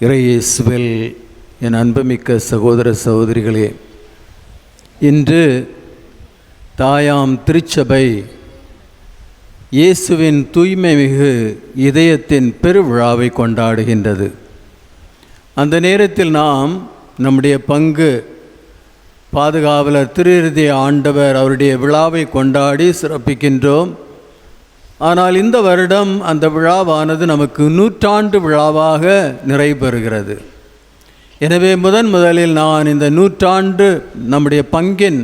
இறையேசுவில் என் அன்புமிக்க சகோதர சகோதரிகளே, இன்று தாயாம் திருச்சபை இயேசுவின் தூய்மை மிகு இதயத்தின் பெருவிழாவை கொண்டாடுகின்றது. அந்த நேரத்தில் நாம் நம்முடைய பங்கு பாதுகாவலர் திருஇறுதிய ஆண்டவர் அவருடைய விழாவை கொண்டாடி சிறப்பிக்கின்றோம். ஆனால் இந்த வருடம் அந்த விழாவானது நமக்கு 100 விழாவாக நிறைபெறுகிறது. எனவே முதலில் நான் இந்த நம்முடைய பங்கின்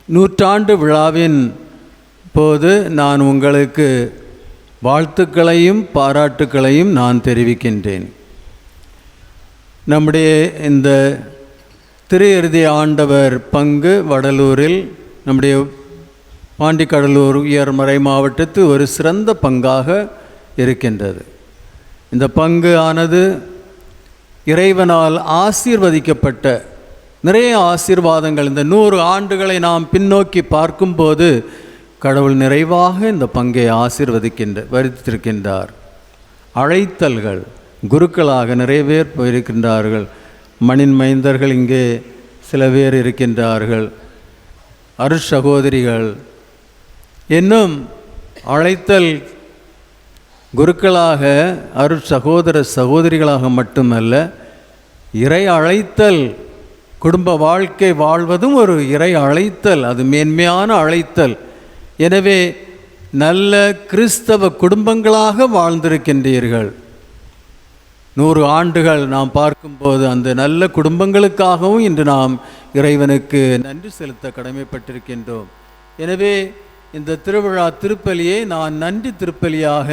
100 விழாவின் போது நான் உங்களுக்கு வாழ்த்துக்களையும் பாராட்டுக்களையும் நான் தெரிவிக்கின்றேன். நம்முடைய இந்த திருஇறுதிய ஆண்டவர் பங்கு வடலூரில் நம்முடைய பாண்டிக்கடலூர் உயர்மறை மாவட்டத்து ஒரு சிறந்த பங்காக இருக்கின்றது. இந்த பங்கு ஆனது இறைவனால் ஆசீர்வதிக்கப்பட்ட நிறைய ஆசீர்வாதங்கள், இந்த 100 ஆண்டுகளை நாம் பின்னோக்கி பார்க்கும்போது கடவுள் நிறைவாக இந்த பங்கை வருத்திருக்கின்றார். அழைத்தல்கள் குருக்களாக நிறைய பேர் போயிருக்கின்றார்கள். மணின் மைந்தர்கள் இங்கே சில பேர் இருக்கின்றார்கள். அருட்சகோதரிகள் இன்னும் அழைத்தல் குருக்களாக அருட்சகோதர சகோதரிகளாக மட்டுமல்ல, இறை அழைத்தல் குடும்ப வாழ்க்கை வாழ்வதும் ஒரு இறை அழைத்தல், அது மேன்மையான அழைத்தல். எனவே நல்ல கிறிஸ்தவ குடும்பங்களாக வாழ்ந்திருக்கின்றீர்கள். 100 ஆண்டுகள் நாம் பார்க்கும்போது அந்த நல்ல குடும்பங்களுக்காகவும் இன்று நாம் இறைவனுக்கு நன்றி செலுத்த கடமைப்பட்டிருக்கின்றோம். எனவே இந்த திருவிழா திருப்பலியை நான் நன்றி திருப்பலியாக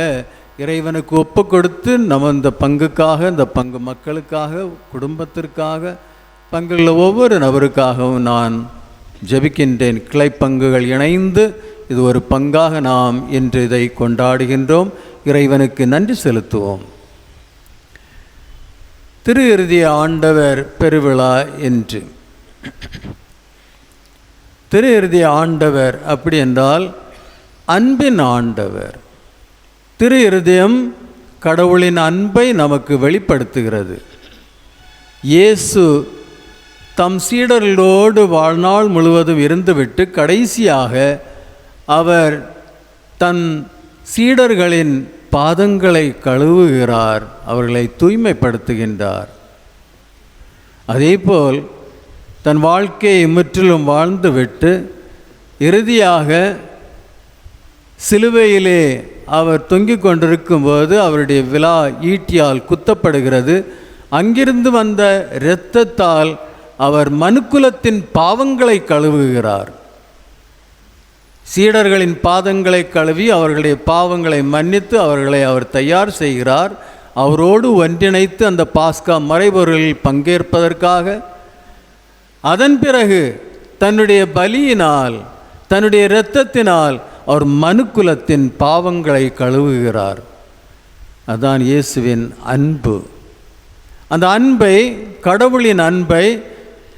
இறைவனுக்கு ஒப்பு கொடுத்து நம்ம இந்த பங்குக்காக, இந்த பங்கு மக்களுக்காக, குடும்பத்திற்காக, பங்குள்ள ஒவ்வொரு நபருக்காகவும் நான் ஜெபிக்கின்றேன். கிளை பங்குகள் இணைந்து இது ஒரு பங்காக நாம் இன்று இதை கொண்டாடுகின்றோம். இறைவனுக்கு நன்றி செலுத்துவோம். திருஇறுதிய ஆண்டவர் பெருவிழா என்று திருஇறுதிய ஆண்டவர் அப்படி என்றால் அன்பின் ஆண்டவர். திருஇறுதியம் கடவுளின் அன்பை நமக்கு வெளிப்படுத்துகிறது. இயேசு தம் சீடர்களோடு வாழ்நாள் முழுவதும் இருந்துவிட்டு கடைசியாக அவர் தன் சீடர்களின் பாதங்களை கழுவுகிறார், அவர்களை தூய்மைப்படுத்துகின்றார். அதேபோல் தன் வாழ்க்கையை முற்றிலும் வாழ்ந்துவிட்டு இறுதியாக சிலுவையிலே அவர் தொங்கிக் கொண்டிருக்கும்போது அவருடைய விலா ஈட்டியால் குத்தப்படுகிறது. அங்கிருந்து வந்த இரத்தத்தால் அவர் மனுக்குலத்தின் பாவங்களை கழுவுகிறார். சீடர்களின் பாதங்களை கழுவி அவர்களுடைய பாவங்களை மன்னித்து அவர்களை அவர் தயார் செய்கிறார். அவரோடு ஒன்றிணைத்து அந்த பாஸ்கா மறைபொருளில் பங்கேற்பதற்காக. அதன் பிறகு தன்னுடைய பலியினால், தன்னுடைய இரத்தத்தினால் அவர் மனுக்குலத்தின் பாவங்களை கழுவுகிறார். அதுதான் இயேசுவின் அன்பு. அந்த அன்பை, கடவுளின் அன்பை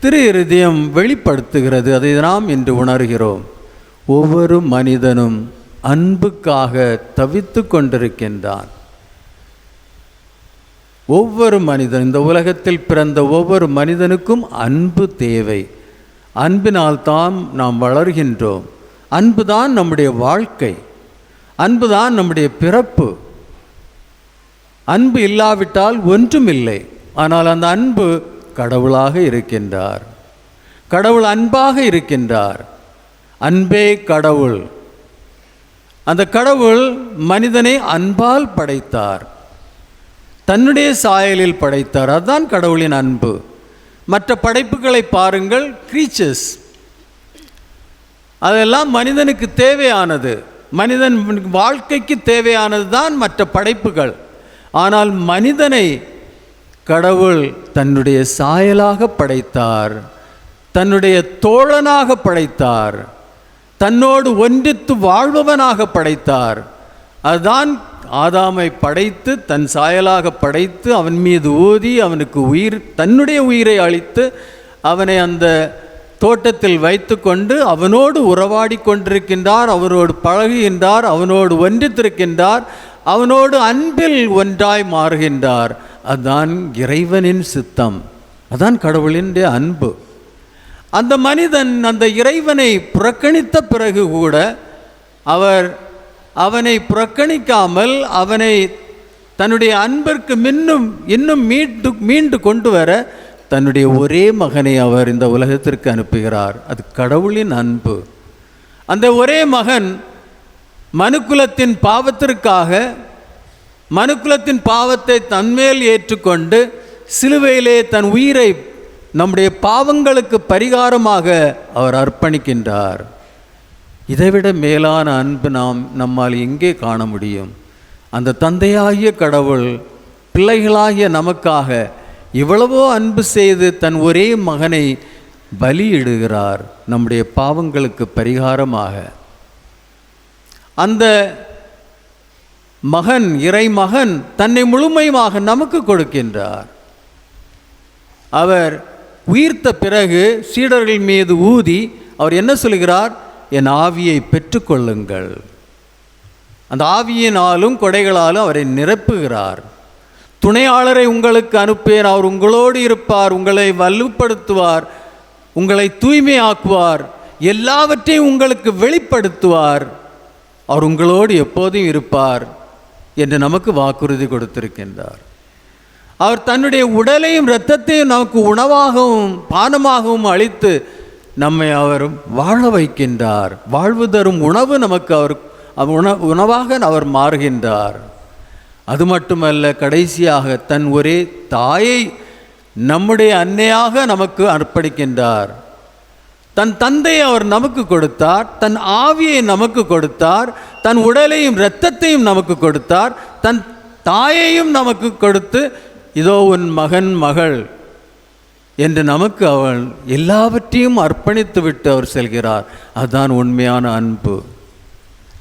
திருஇறுதியம் வெளிப்படுத்துகிறது. அதை நாம் இன்று உணர்கிறோம். ஒவ்வொரு மனிதனும் அன்புக்காக தவித்து கொண்டிருக்கின்றான். ஒவ்வொரு மனிதன், இந்த உலகத்தில் பிறந்த ஒவ்வொரு மனிதனுக்கும் அன்பு தேவை. அன்பினால் தான் நாம் வளர்கின்றோம். அன்புதான் நம்முடைய வாழ்க்கை, அன்புதான் நம்முடைய பிறப்பு. அன்பு இல்லாவிட்டால் ஒன்றுமில்லை. ஆனால் அந்த அன்பு கடவுளாக இருக்கின்றார். கடவுள் அன்பாக இருக்கின்றார். அன்பே கடவுள். அந்த கடவுள் மனிதனை அன்பால் படைத்தார், தன்னுடைய சாயலில் படைத்தார். அதுதான் கடவுளின் அன்பு. மற்ற படைப்புகளை பாருங்கள், கிரீச்சர்ஸ், அதெல்லாம் மனிதனுக்கு தேவையானது, மனிதன் வாழ்க்கைக்கு தேவையானது தான் மற்ற படைப்புகள். ஆனால் மனிதனை கடவுள் தன்னுடைய சாயலாக படைத்தார், தன்னுடைய தோழனாக படைத்தார், தன்னோடு ஒன்றித்து வாழ்பவனாக படைத்தார். அதுதான் ஆதாமை படைத்து தன் சாயலாக படைத்து அவன் மீது ஊதி அவனுக்கு தன்னுடைய உயிரை அளித்து அவனை அந்த தோட்டத்தில் வைத்து கொண்டு அவனோடு உறவாடி கொண்டிருக்கின்றார், அவனோடு பழகுகின்றார், அவனோடு ஒன்றித்திருக்கின்றார், அவனோடு அன்பில் ஒன்றாய் மாறுகின்றார். அதுதான் இறைவனின் சித்தம், அதான் கடவுளின் அன்பு. அந்த மனிதன் அந்த இறைவனை புறக்கணித்த பிறகு கூட அவனை புறக்கணிக்காமல் அவனை தன்னுடைய அன்பிற்கு இன்னும் மீண்டு கொண்டு வர தன்னுடைய ஒரே மகனை அவர் இந்த உலகத்திற்கு அனுப்புகிறார். அது கடவுளின் அன்பு. அந்த ஒரே மகன் மனுக்குலத்தின் பாவத்திற்காக மனுக்குலத்தின் பாவத்தை தன்மேல் ஏற்றுக்கொண்டு சிலுவையிலே தன் உயிரை நம்முடைய பாவங்களுக்கு பரிகாரமாக அவர் அர்ப்பணிக்கின்றார். இதைவிட மேலான அன்பு நம்மால் எங்கே காண முடியும்? அந்த தந்தையாகிய கடவுள் பிள்ளைகளாகிய நமக்காக இவ்வளவோ அன்பு செய்து தன் ஒரே மகனை பலியிடுகிறார் நம்முடைய பாவங்களுக்கு பரிகாரமாக. அந்த மகன், இறைமகன் தன்னை முழுமையாக நமக்கு கொடுக்கின்றார். அவர் உயிர்த்த பிறகு சீடர்கள் மீது ஊதி அவர் என்ன சொல்கிறார்? என் ஆவியை பெற்றுக்கொள்ளுங்கள். அந்த ஆவியினாலும் கொடைகளாலும் அவரை நிரப்புகிறார். துணையாளரை உங்களுக்கு அனுப்பேன், அவர் உங்களோடு இருப்பார், உங்களை வலுப்படுத்துவார், உங்களை தூய்மையாக்குவார், எல்லாவற்றையும் உங்களுக்கு வெளிப்படுத்துவார், அவர் உங்களோடு எப்போதும் இருப்பார் என்று நமக்கு வாக்குறுதி கொடுத்திருக்கின்றார். அவர் தன்னுடைய உடலையும் இரத்தத்தையும் நமக்கு உணவாகவும் பானமாகவும் அளித்து நம்மை அவர் வாழ வைக்கின்றார். வாழ்வு தரும் உணவு நமக்கு உணவாக அவர் மாறுகின்றார். அது மட்டுமல்ல, கடைசியாக தன் ஒரே தாயை நம்முடைய அன்னையாக நமக்கு அர்ப்பணிக்கின்றார். தன் தந்தையை அவர் நமக்கு கொடுத்தார், தன் ஆவியை நமக்கு கொடுத்தார், தன் உடலையும் இரத்தத்தையும் நமக்கு கொடுத்தார், தன் தாயையும் நமக்கு கொடுத்து இதோ உன் மகன் மகள் என்று நமக்கு அவள் எல்லாவற்றையும் அர்ப்பணித்து விட்டு அவர் செல்கிறார். அதுதான் உண்மையான அன்பு.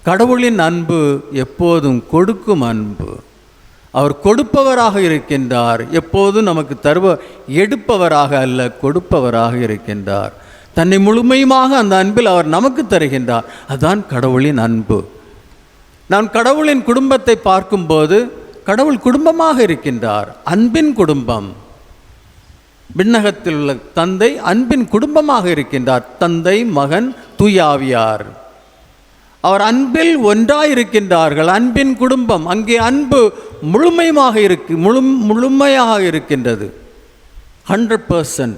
கடவுளின் அன்பு எப்போதும் கொடுக்கும் அன்பு. அவர் கொடுப்பவராக இருக்கின்றார், எப்போதும் நமக்கு எடுப்பவராக அல்ல, கொடுப்பவராக இருக்கின்றார். தன்னை முழுமையுமாக அந்த அன்பில் அவர் நமக்கு தருகின்றார். அதுதான் கடவுளின் அன்பு. நான் கடவுளின் குடும்பத்தை பார்க்கும்போது கடவுள் குடும்பமாக இருக்கின்றார், அன்பின் குடும்பம். விண்ணகத்தில் உள்ள தந்தை அன்பின் குடும்பமாக இருக்கின்றார். தந்தை, மகன், தூயாவியார் அவர் அன்பில் ஒன்றாயிருக்கின்றார்கள். அன்பின் குடும்பம். அங்கே அன்பு முழுமையாக இருக்கின்றது, 100%.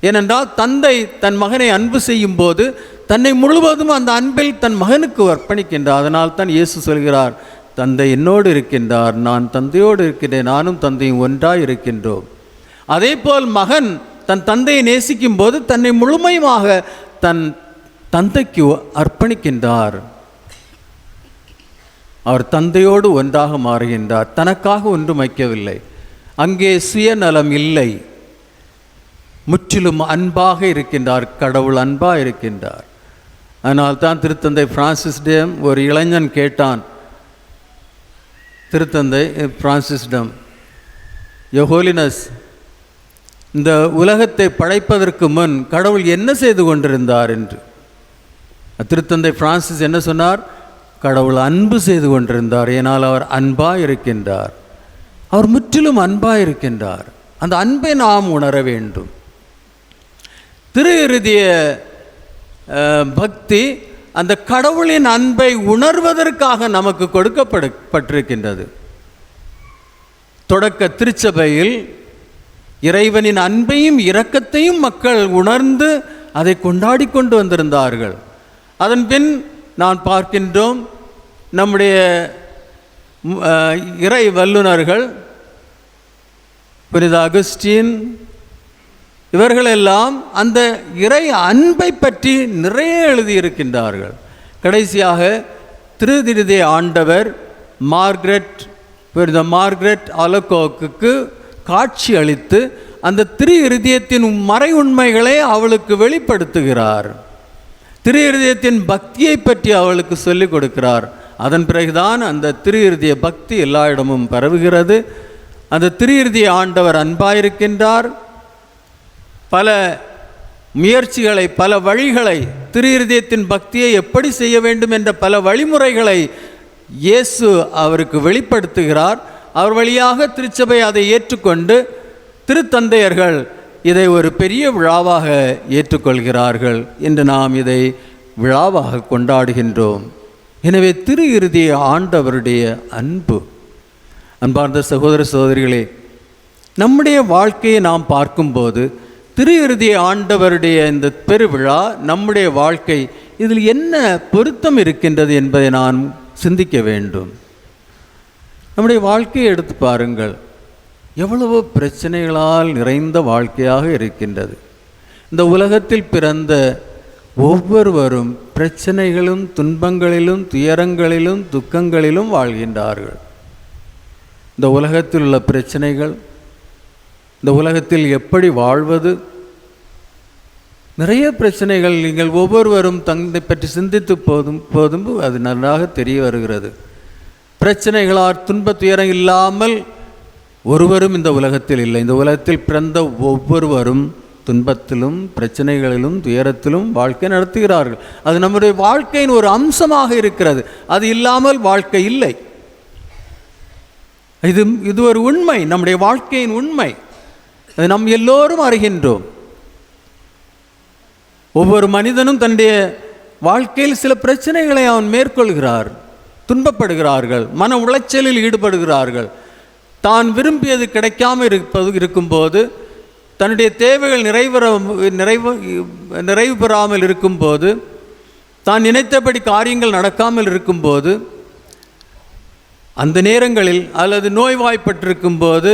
ஏனென்றால் தந்தை தன் மகனை அன்பு செய்யும் போது தன்னை முழுவதும் அந்த அன்பில் தன் மகனுக்கு அர்ப்பணிக்கின்றார். அதனால் தான் இயேசு சொல்கிறார், தந்தை என்னோடு இருக்கின்றார், நான் தந்தையோடு இருக்கின்றேன், நானும் தந்தையும் ஒன்றாய் இருக்கின்றோம். அதே போல் மகன் தன் தந்தையை நேசிக்கும் போது தன்னை முழுமையாக தன் தந்தைக்கு அர்ப்பணிக்கின்றார். அவர் தந்தையோடு ஒன்றாக மாறுகின்றார். தனக்காக ஒன்றும் வைக்கவில்லை. அங்கே சுயநலம் இல்லை, முற்றிலும் அன்பாக இருக்கின்றார். கடவுள் அன்பாக இருக்கின்றார். அதனால் தான் திருத்தந்தை பிரான்சிஸ்டம் ஒரு இளைஞன் கேட்டான், திருத்தந்தை பிரான்சிஸ்டம், யோ ஹோலினஸ், இந்த உலகத்தை படைப்பதற்கு முன் கடவுள் என்ன செய்து கொண்டிருந்தார் என்று. திருத்தந்தை பிரான்சிஸ் என்ன சொன்னார்? கடவுள் அன்பு செய்து கொண்டிருந்தார். ஏனால் அவர் அன்பாக இருக்கின்றார். அவர் முற்றிலும் அன்பாக இருக்கின்றார். அந்த அன்பை நாம் உணர வேண்டும். திரு இருதய பக்தி அந்த கடவுளின் அன்பை உணர்வதற்காக நமக்கு கொடுக்கப்பட்டிருக்கின்றது. தொடக்க திருச்சபையில் இறைவனின் அன்பையும் இரக்கத்தையும் மக்கள் உணர்ந்து அதை கொண்டாடி கொண்டு வந்திருந்தார்கள். அதன் பின் நான் பார்க்கின்றோம், நம்முடைய இறை வல்லுநர்கள் புனித அகஸ்டீன் இவர்களெல்லாம் அந்த இறை அன்பை பற்றி நிறைய எழுதியிருக்கின்றார்கள். கடைசியாக திருதிருதய ஆண்டவர் மார்கரெட் அலகோக்கு காட்சி அளித்து அந்த திரு இருதயத்தின் மறை உண்மைகளை அவளுக்கு வெளிப்படுத்துகிறார். திரு இருதயத்தின் பக்தியை பற்றி அவளுக்கு சொல்லிக் கொடுக்கிறார். அதன் பிறகுதான் அந்த திரு இருதய பக்தி எல்லா இடமும் பரவுகிறது. அந்த திரு இருதய ஆண்டவர் அன்பாயிருக்கின்றார். பல முயற்சிகளை, பல வழிகளை, திரு இருதயத்தின் பக்தியை எப்படி செய்ய வேண்டும் என்ற பல வழிமுறைகளை இயேசு அவருக்கு வெளிப்படுத்துகிறார். அவர் வழியாக திருச்சபை அதை ஏற்றுக்கொண்டு திருத்தந்தையர்கள் இதை ஒரு பெரிய விழாவாக ஏற்றுக்கொள்கிறார்கள் என்று நாம் இதை விழாவாக கொண்டாடுகின்றோம். எனவே திரு இறுதி ஆண்டவருடைய அன்பு. அன்பார்ந்த சகோதர சகோதரிகளே, நம்முடைய வாழ்க்கையை நாம் பார்க்கும்போது திரு இறுதி ஆண்டவருடைய இந்த பெருவிழா, நம்முடைய வாழ்க்கை, இதில் என்ன பொருத்தம் இருக்கின்றது என்பதை நான் சிந்திக்க வேண்டும். நம்முடைய வாழ்க்கையை எடுத்து பாருங்கள். எவ்வளவோ பிரச்சனைகளால் நிறைந்த வாழ்க்கையாக இருக்கின்றது. இந்த உலகத்தில் பிறந்த ஒவ்வொருவரும் பிரச்சனைகளும் துன்பங்களிலும் துயரங்களிலும் துக்கங்களிலும் வாழ்கின்றார்கள். இந்த உலகத்தில் உள்ள பிரச்சனைகள், இந்த உலகத்தில் எப்படி வாழ்வது, நிறைய பிரச்சனைகள் நீங்கள் ஒவ்வொருவரும் தங்களை பற்றி சிந்தித்து போதும் அது நன்றாக தெரிய வருகிறது. பிரச்சனைகளால் துன்ப துயரம் இல்லாமல் ஒருவரும் இந்த உலகத்தில் இல்லை. இந்த உலகத்தில் பிறந்த ஒவ்வொருவரும் துன்பத்திலும் பிரச்சனைகளிலும் துயரத்திலும் வாழ்க்கை நடத்துகிறார்கள். அது நம்முடைய வாழ்க்கையின் ஒரு அம்சமாக இருக்கிறது. அது இல்லாமல் வாழ்க்கை இல்லை. இது ஒரு உண்மை, நம்முடைய வாழ்க்கையின் உண்மை. அது நம் எல்லோரும் அறிகின்றோம். ஒவ்வொரு மனிதனும் தன்னுடைய வாழ்க்கையில் சில பிரச்சனைகளை அவன் மேற்கொள்கிறார், துன்பப்படுகிறார்கள், மன உளைச்சலில் ஈடுபடுகிறார்கள். தான் விரும்பியது கிடைக்காமல் இருக்கும்போது, தன்னுடைய தேவைகள் நிறைவு பெறாமல் இருக்கும்போது, தான் நினைத்தபடி காரியங்கள் நடக்காமல் இருக்கும்போது, அந்த நேரங்களில் அல்லது நோய்வாய்ப்பட்டிருக்கும் போது,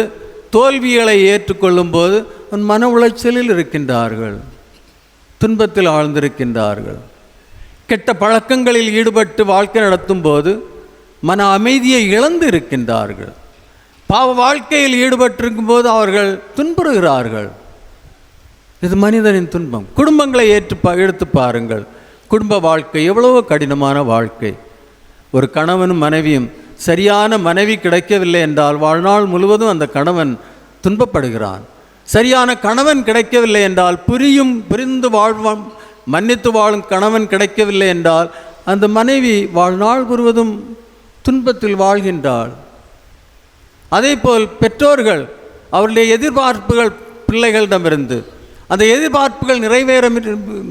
தோல்விகளை ஏற்றுக்கொள்ளும் போது மன உளைச்சலில் இருக்கின்றார்கள், துன்பத்தில் ஆழ்ந்திருக்கின்றார்கள். கெட்ட பழக்கங்களில் ஈடுபட்டு வாழ்க்கை நடத்தும் போது மன அமைதியை இழந்து இருக்கின்றார்கள். பாவ வாழ்க்கையில் ஈடுபட்டிருக்கும் போது அவர்கள் துன்புறுகிறார்கள். இது மனிதனின் துன்பம். குடும்பங்களை எடுத்து பாருங்கள். குடும்ப வாழ்க்கை எவ்வளவோ கடினமான வாழ்க்கை. ஒரு கணவனும் மனைவியும், சரியான மனைவி கிடைக்கவில்லை என்றால் வாழ்நாள் முழுவதும் அந்த கணவன் துன்பப்படுகிறான். சரியான கணவன் கிடைக்கவில்லை என்றால், புரிந்து வாழ்வான் மன்னித்து வாழும் கணவன் கிடைக்கவில்லை என்றால் அந்த மனைவி வாழ்நாள் முழுவதும் துன்பத்தில் வாழ்கின்றாள். அதேபோல் பெற்றோர்கள் அவருடைய எதிர்பார்ப்புகள் பிள்ளைகளிடமிருந்து, அந்த எதிர்பார்ப்புகள்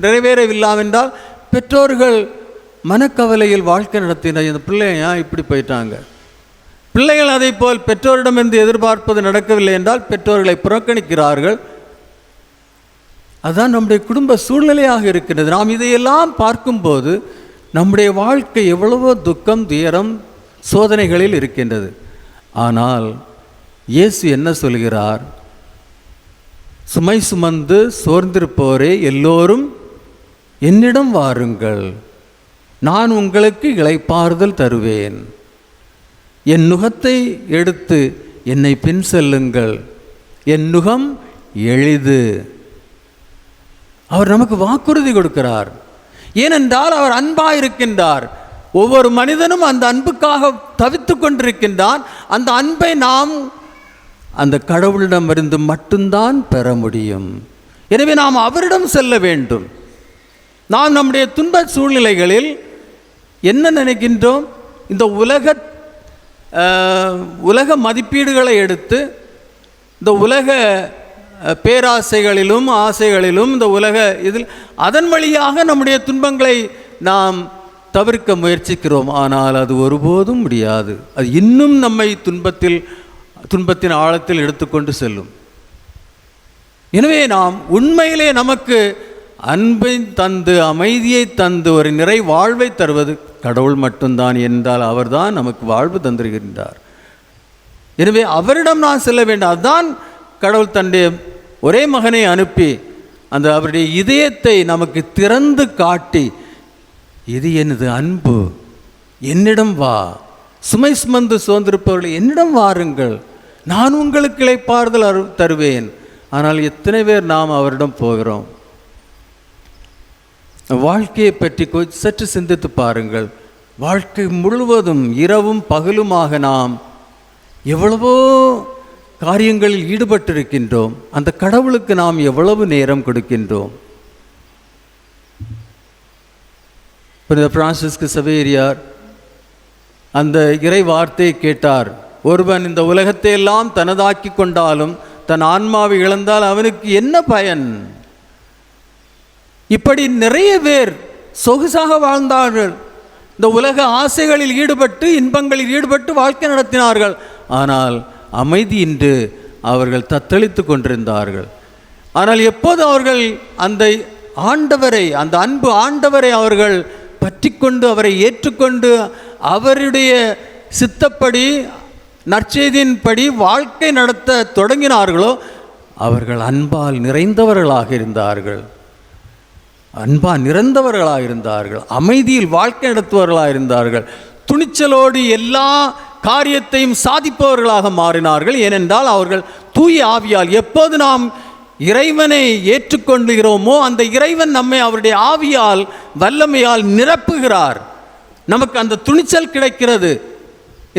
நிறைவேறவில்லாமென்றால் பெற்றோர்கள் மனக்கவலையில் வாழ்க்கை நடத்தின. இந்த பிள்ளைங்க இப்படி போயிட்டாங்க. பிள்ளைகள் அதை போல் பெற்றோரிடமிருந்து எதிர்பார்ப்பது நடக்கவில்லை என்றால் பெற்றோர்களை புறக்கணிக்கிறார்கள். அதுதான் நம்முடைய குடும்ப சூழ்நிலையாக இருக்கிறது. நாம் இதையெல்லாம் பார்க்கும்போது நம்முடைய வாழ்க்கை எவ்வளவோ துக்கம் துயரம் சோதனைகளில் இருக்கின்றது. ஆனால் இயேசு என்ன சொல்கிறார்? சுமை சுமந்து சோர்ந்திருப்போரே எல்லோரும் என்னிடம் வாருங்கள், நான் உங்களுக்கு இளைப்பாறுதல் தருவேன். என் நுகத்தை எடுத்து என்னை பின் செல்லுங்கள், என் நுகம் எளிது. அவர் நமக்கு வாக்குறுதி கொடுக்கிறார். ஏனென்றால் அவர் அன்பாயிருக்கின்றார். ஒவ்வொரு மனிதனும் அந்த அன்புக்காக தவித்து கொண்டிருக்கின்றான். அந்த அன்பை நாம் அந்த கடவுளிடமிருந்து மட்டும்தான் பெற முடியும். எனவே நாம் அவரிடம் செல்ல வேண்டும். நாம் நம்முடைய துன்ப சூழ்நிலைகளில் என்ன நினைக்கின்றோம்? இந்த உலக மதிப்பீடுகளை எடுத்து, இந்த உலக பேராசைகளிலும் ஆசைகளிலும் இந்த உலக இதில் அதன் வழியாக நம்முடைய துன்பங்களை நாம் தவிர்க்க முயற்சிக்கிறோம். ஆனால் அது ஒருபோதும் முடியாது. அது இன்னும் நம்மை துன்பத்தின் ஆழத்தில் எடுத்துக்கொண்டு செல்லும். எனவே நாம் உண்மையிலே நமக்கு அன்பை தந்து அமைதியை தந்து ஒரு நிறை வாழ்வை தருவது கடவுள் மட்டும்தான் என்றால் அவர்தான் நமக்கு வாழ்வு தந்திருக்கின்றார். எனவே அவரிடம் நான் செல்ல வேண்டும். அதுதான் கடவுள் தன்னுடைய ஒரே மகனை அனுப்பி அந்த அவருடைய இதயத்தை நமக்கு திறந்து காட்டி, இது எனது அன்பு, என்னிடம் வா, சுமை சுமந்து சோர்ந்திருப்பவர்களை என்னிடம் வாருங்கள், நான் உங்களுக்கு இளைப்பாறுதல் தருவேன். ஆனால் எத்தனை பேர் நாம் அவரிடம் போகிறோம்? வாழ்க்கையை பற்றி சற்று சிந்தித்து பாருங்கள். வாழ்க்கை முழுவதும் இரவும் பகலுமாக நாம் எவ்வளவோ காரியங்களில் ஈடுபட்டிருக்கின்றோம். அந்த கடவுளுக்கு நாம் எவ்வளவு நேரம் கொடுக்கின்றோம்? புனித பிரான்சிஸ்கு சவேரியார் அந்த இறை வார்த்தையை கேட்டார். ஒருவன் இந்த உலகத்தை எல்லாம் தனதாக்கி கொண்டாலும் தன் ஆன்மாவை இழந்தால் அவனுக்கு என்ன பயன்? இப்படி நிறைய பேர் சொகுசாக வாழ்ந்தார்கள். இந்த உலக ஆசைகளில் ஈடுபட்டு, இன்பங்களில் ஈடுபட்டு வாழ்க்கை நடத்தினார்கள். ஆனால் அமைதியின்றி அவர்கள் தத்தளித்து கொண்டிருந்தார்கள். ஆனால் எப்போது அவர்கள் அந்த ஆண்டவரை, அந்த அன்பு ஆண்டவரை அவர்கள் பற்றி கொண்டு, அவரை ஏற்றுக்கொண்டு, அவருடைய சித்தப்படி, நற்செய்தியின்படி வாழ்க்கை நடத்த தொடங்கினார்களோ, அவர்கள் அன்பால் நிறைந்தவர்களாக இருந்தார்கள். நிறைந்தவர்களாக இருந்தார்கள். அமைதியில் வாழ்க்கை நடத்துவர்களாக இருந்தார்கள். துணிச்சலோடு எல்லா காரியத்தையும் சாதிப்பவர்களாக மாறினார்கள். ஏனென்றால் அவர்கள் தூய ஆவியால், எப்போது நாம் இறைவனை ஏற்றுக்கொள்கிறோமோ அந்த இறைவன் நம்மை அவருடைய ஆவியால், வல்லமையால் நிரப்புகிறார். நமக்கு அந்த துணிச்சல் கிடைக்கிறது.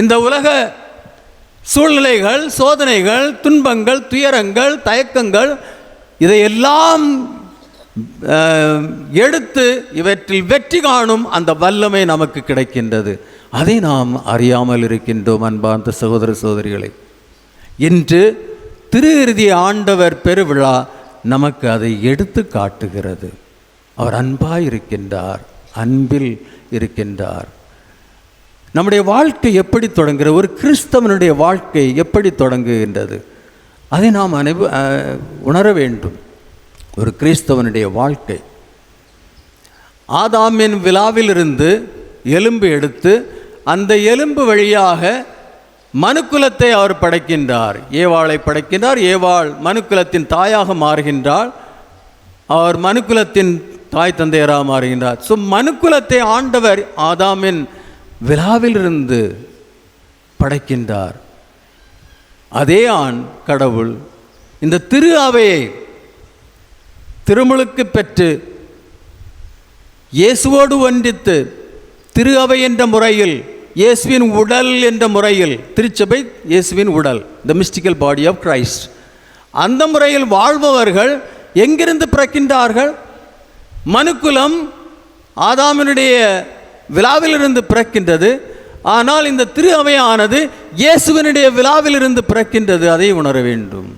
இந்த உலக சூழ்நிலைகள், சோதனைகள், துன்பங்கள், துயரங்கள், தயக்கங்கள், இதையெல்லாம் எடுத்து இவற்றில் வெற்றி காணும் அந்த வல்லமை நமக்கு கிடைக்கின்றது. அதை நாம் அறியாமல் இருக்கின்றோம். அன்பார்ந்த சகோதர சகோதரிகளை, இன்று திரு இறுதி ஆண்டவர் பெருவிழா நமக்கு அதை எடுத்து காட்டுகிறது. அவர் அன்பாய் இருக்கின்றார், அன்பில் இருக்கின்றார். நம்முடைய வாழ்க்கை எப்படி தொடங்குகிறது? ஒரு கிறிஸ்தவனுடைய வாழ்க்கை எப்படி தொடங்குகின்றது? அதை நாம் உணர வேண்டும். ஒரு கிறிஸ்தவனுடைய வாழ்க்கை, ஆதாமின் விலாவிலிருந்து எலும்பு எடுத்து அந்த எலும்பு வழியாக மனுக்குலத்தை அவர் படைக்கின்றார். ஏவாளை படைக்கின்றார். ஏவாள் மனுக்குலத்தின் தாயாக மாறுகின்றாள். அவர் மனுக்குலத்தின் தாய் தந்தையராக மாறுகின்றார். மனுக்குலத்தை ஆண்டவர் ஆதாமின் விலாவிலிருந்து படைக்கின்றார். அதே ஆண் கடவுள் இந்த திரு அவையை திருமுழுக்கு பெற்று இயேசுவோடு ஒன்றித்து திரு அவை என்ற முறையில், இயேசுவின் உடல் என்ற முறையில், திருச்சபை இயேசுவின் உடல், த மிஸ்டிக்கல் பாடி ஆஃப் கிரைஸ்ட், அந்த முறையில் வாழ்பவர்கள் எங்கிருந்து பிறக்கின்றார்கள்? மனுக்குலம் ஆதாமினுடைய விழாவிலிருந்து பிறக்கின்றது. ஆனால் இந்த திரு அவையானது இயேசுவினுடைய விழாவிலிருந்து பிறக்கின்றது. அதை உணர வேண்டும்.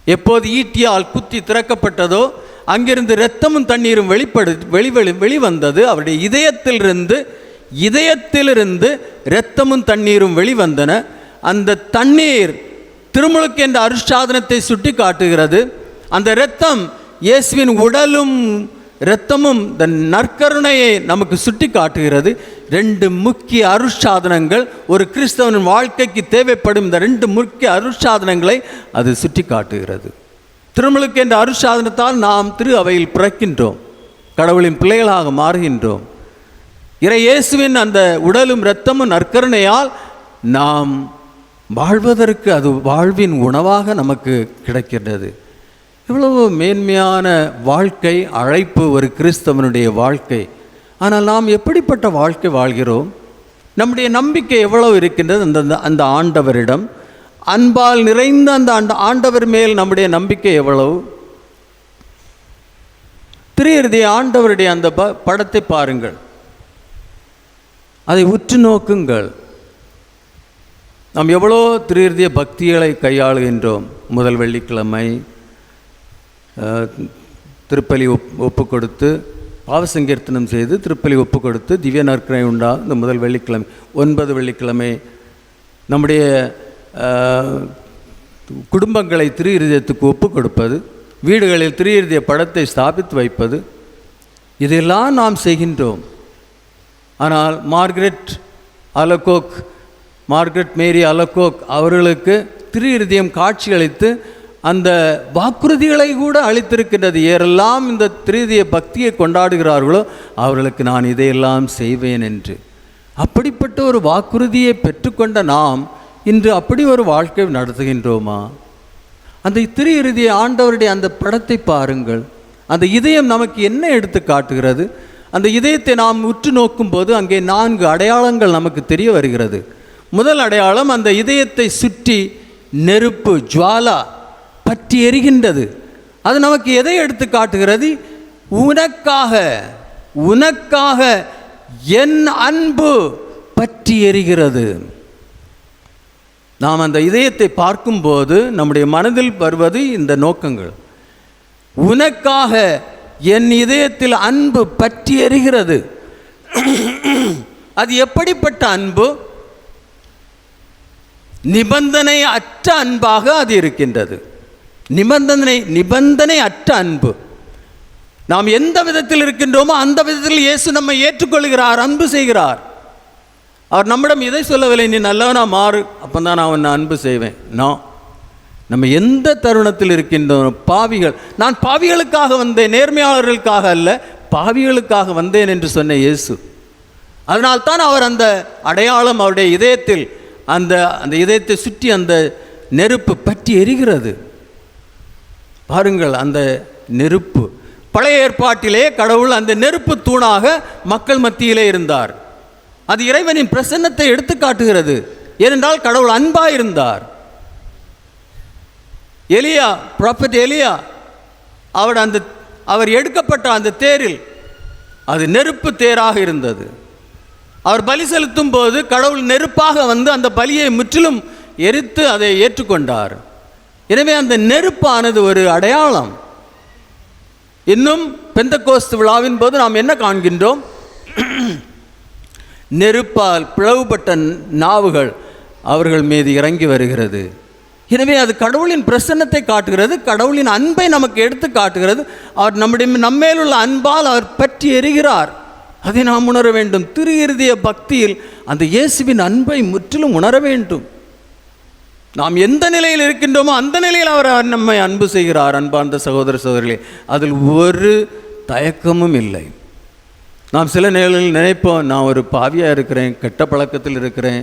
எப்போது ஈட்டியால் குத்தி திறக்கப்பட்டதோ அங்கிருந்து இரத்தமும் தண்ணீரும் வெளிவந்தது. அவருடைய இதயத்திலிருந்து இரத்தமும் தண்ணீரும் வெளிவந்தன. அந்த தண்ணீர் திருமுழுக்கு என்ற அருட்சாதனத்தை சுட்டி காட்டுகிறது. அந்த இரத்தம் இயேசுவின் உடலும் இரத்தமும் இந்த நற்கருணையை நமக்கு சுட்டி காட்டுகிறது. ரெண்டு முக்கிய அருட்சாதனங்கள் ஒரு கிறிஸ்தவனின் வாழ்க்கைக்கு தேவைப்படும். இந்த ரெண்டு முக்கிய அருட்சாதனங்களை அது சுட்டி காட்டுகிறது. திருமுழுக்கு என்ற அருட்சாதனத்தால் நாம் திரு அவையில் பிறக்கின்றோம், கடவுளின் பிள்ளைகளாக மாறுகின்றோம். இறை இயேசுவின் அந்த உடலும் இரத்தமும் நற்கருணையால் நாம் வாழ்வதற்கு அது வாழ்வின் உணவாக நமக்கு கிடைக்கின்றது. இவ்வளவு மேன்மையான வாழ்க்கை அழைப்பு ஒரு கிறிஸ்தவனுடைய வாழ்க்கை. ஆனால் நாம் எப்படிப்பட்ட வாழ்க்கை வாழ்கிறோம்? நம்முடைய நம்பிக்கை எவ்வளவு இருக்கின்றது அந்த ஆண்டவரிடம்? அன்பால் நிறைந்த அந்த ஆண்டவர் மேல் நம்முடைய நம்பிக்கை எவ்வளவு? திரு இறுதி ஆண்டவருடைய அந்த படத்தை பாருங்கள், அதை உற்று நோக்குங்கள். நாம் எவ்வளோ திரு இறுதிய பக்திகளை கையாளுகின்றோம். முதல் வெள்ளிக்கிழமை திருப்பலி ஒப்பு கொடுத்து, பாவசங்கீர்த்தனம் செய்து திருப்பலி ஒப்பு கொடுத்து திவ்ய நற்கருணை உண்டா இந்த முதல் வெள்ளிக்கிழமை. 9 வெள்ளிக்கிழமை நம்முடைய குடும்பங்களை திரு இருதயத்துக்கு ஒப்பு கொடுப்பது, வீடுகளில் திரு இருதய படத்தை ஸ்தாபித்து வைப்பது, இதெல்லாம் நாம் செய்கின்றோம். ஆனால் மார்கரெட் மேரி அலகோக் அவர்களுக்கு திரு இருதயம் காட்சி அளித்து அந்த வாக்குறுதிகளை கூட அளித்திருக்கின்றது. யாரெல்லாம் இந்த திருதிய பக்தியை கொண்டாடுகிறார்களோ அவர்களுக்கு நான் இதையெல்லாம் செய்வேன் என்று. அப்படிப்பட்ட ஒரு வாக்குறுதியை பெற்றுக்கொண்ட நாம் இன்று அப்படி ஒரு வாழ்க்கை நடத்துகின்றோமா? அந்த திரு இறுதிய ஆண்டவருடைய அந்த படத்தை பாருங்கள். அந்த இதயம் நமக்கு என்ன எடுத்து காட்டுகிறது? அந்த இதயத்தை நாம் உற்று நோக்கும்போது அங்கே 4 அடையாளங்கள் நமக்கு தெரிய வருகிறது. முதல் அடையாளம், அந்த இதயத்தை சுற்றி நெருப்பு ஜுவாலா பற்றி எரிகின்றது. அது நமக்கு எதை எடுத்து காட்டுகிறது? உனக்காக என் அன்பு பற்றி எரிகிறது. நாம் அந்த இதயத்தை பார்க்கும்போது நம்முடைய மனதில் வருவது இந்த நோக்கங்கள். உனக்காக என் இதயத்தில் அன்பு பற்றி எரிகிறது. அது எப்படிப்பட்ட அன்பு? நிபந்தனை அற்ற அன்பாக அது இருக்கின்றது. நிபந்தனை அற்ற அன்பு. நாம் எந்த விதத்தில் இருக்கின்றோமோ அந்த விதத்தில் இயேசு நம்மை ஏற்றுக்கொள்கிறார், அன்பு செய்கிறார். அவர் நம்மிடம் இதை சொல்லவில்லை, நீ நல்லவனா மாறு, அப்போ தான் நான் உன்னை அன்பு செய்வேன். நம்ம எந்த தருணத்தில் இருக்கின்றோம்? பாவிகள். நான் பாவிகளுக்காக வந்தேன், நேர்மையாளர்களுக்காக அல்ல, பாவிகளுக்காக வந்தேன் என்று சொன்ன இயேசு. அதனால்தான் அவர் அந்த அடையாளம் அவருடைய இதயத்தில், அந்த இதயத்தை சுற்றி அந்த நெருப்பு பற்றி எரிகிறது. பாருங்கள், அந்த நெருப்பு. பழைய ஏற்பாட்டிலே கடவுள் அந்த நெருப்பு தூணாக மக்கள் மத்தியிலே இருந்தார். அது இறைவனின் பிரசன்னத்தை எடுத்து காட்டுகிறது. ஏனென்றால் கடவுள் அன்பாக இருந்தார். எலியா, ப்ராஃபெட் எலியா, அவர் எடுக்கப்பட்ட அந்த தேரில் அது நெருப்பு தேராக இருந்தது. அவர் பலி செலுத்தும் போது கடவுள் நெருப்பாக வந்து அந்த பலியை முற்றிலும் எரித்து அதை ஏற்றுக்கொண்டார். எனவே அந்த நெருப்பானது ஒரு அடையாளம். இன்னும் பெந்தகோஸ்து விழாவின் போது நாம் என்ன காண்கின்றோம்? நெருப்பால் பிளவுபட்ட நாவுகள் அவர்கள் மீது இறங்கி வருகிறது. எனவே அது கடவுளின் பிரசன்னத்தை காட்டுகிறது, கடவுளின் அன்பை நமக்கு எடுத்து காட்டுகிறது. அவர் நம்மேலுள்ள அன்பால் அவர் பற்றி எரிகிறார். அதை நாம் உணர வேண்டும். திரு இருதய பக்தியில் அந்த இயேசுவின் அன்பை முற்றிலும் உணர வேண்டும். நாம் எந்த நிலையில் இருக்கின்றோமோ அந்த நிலையில் அவர் நம்மை அன்பு செய்கிறார். அன்பார்ந்த சகோதர சகோதரிகளே, அதில் ஒரு தயக்கமும் இல்லை. நாம் சில நிலைகளில் நினைப்போம், நான் ஒரு பாவியாக இருக்கிறேன், கெட்ட பழக்கத்தில் இருக்கிறேன்,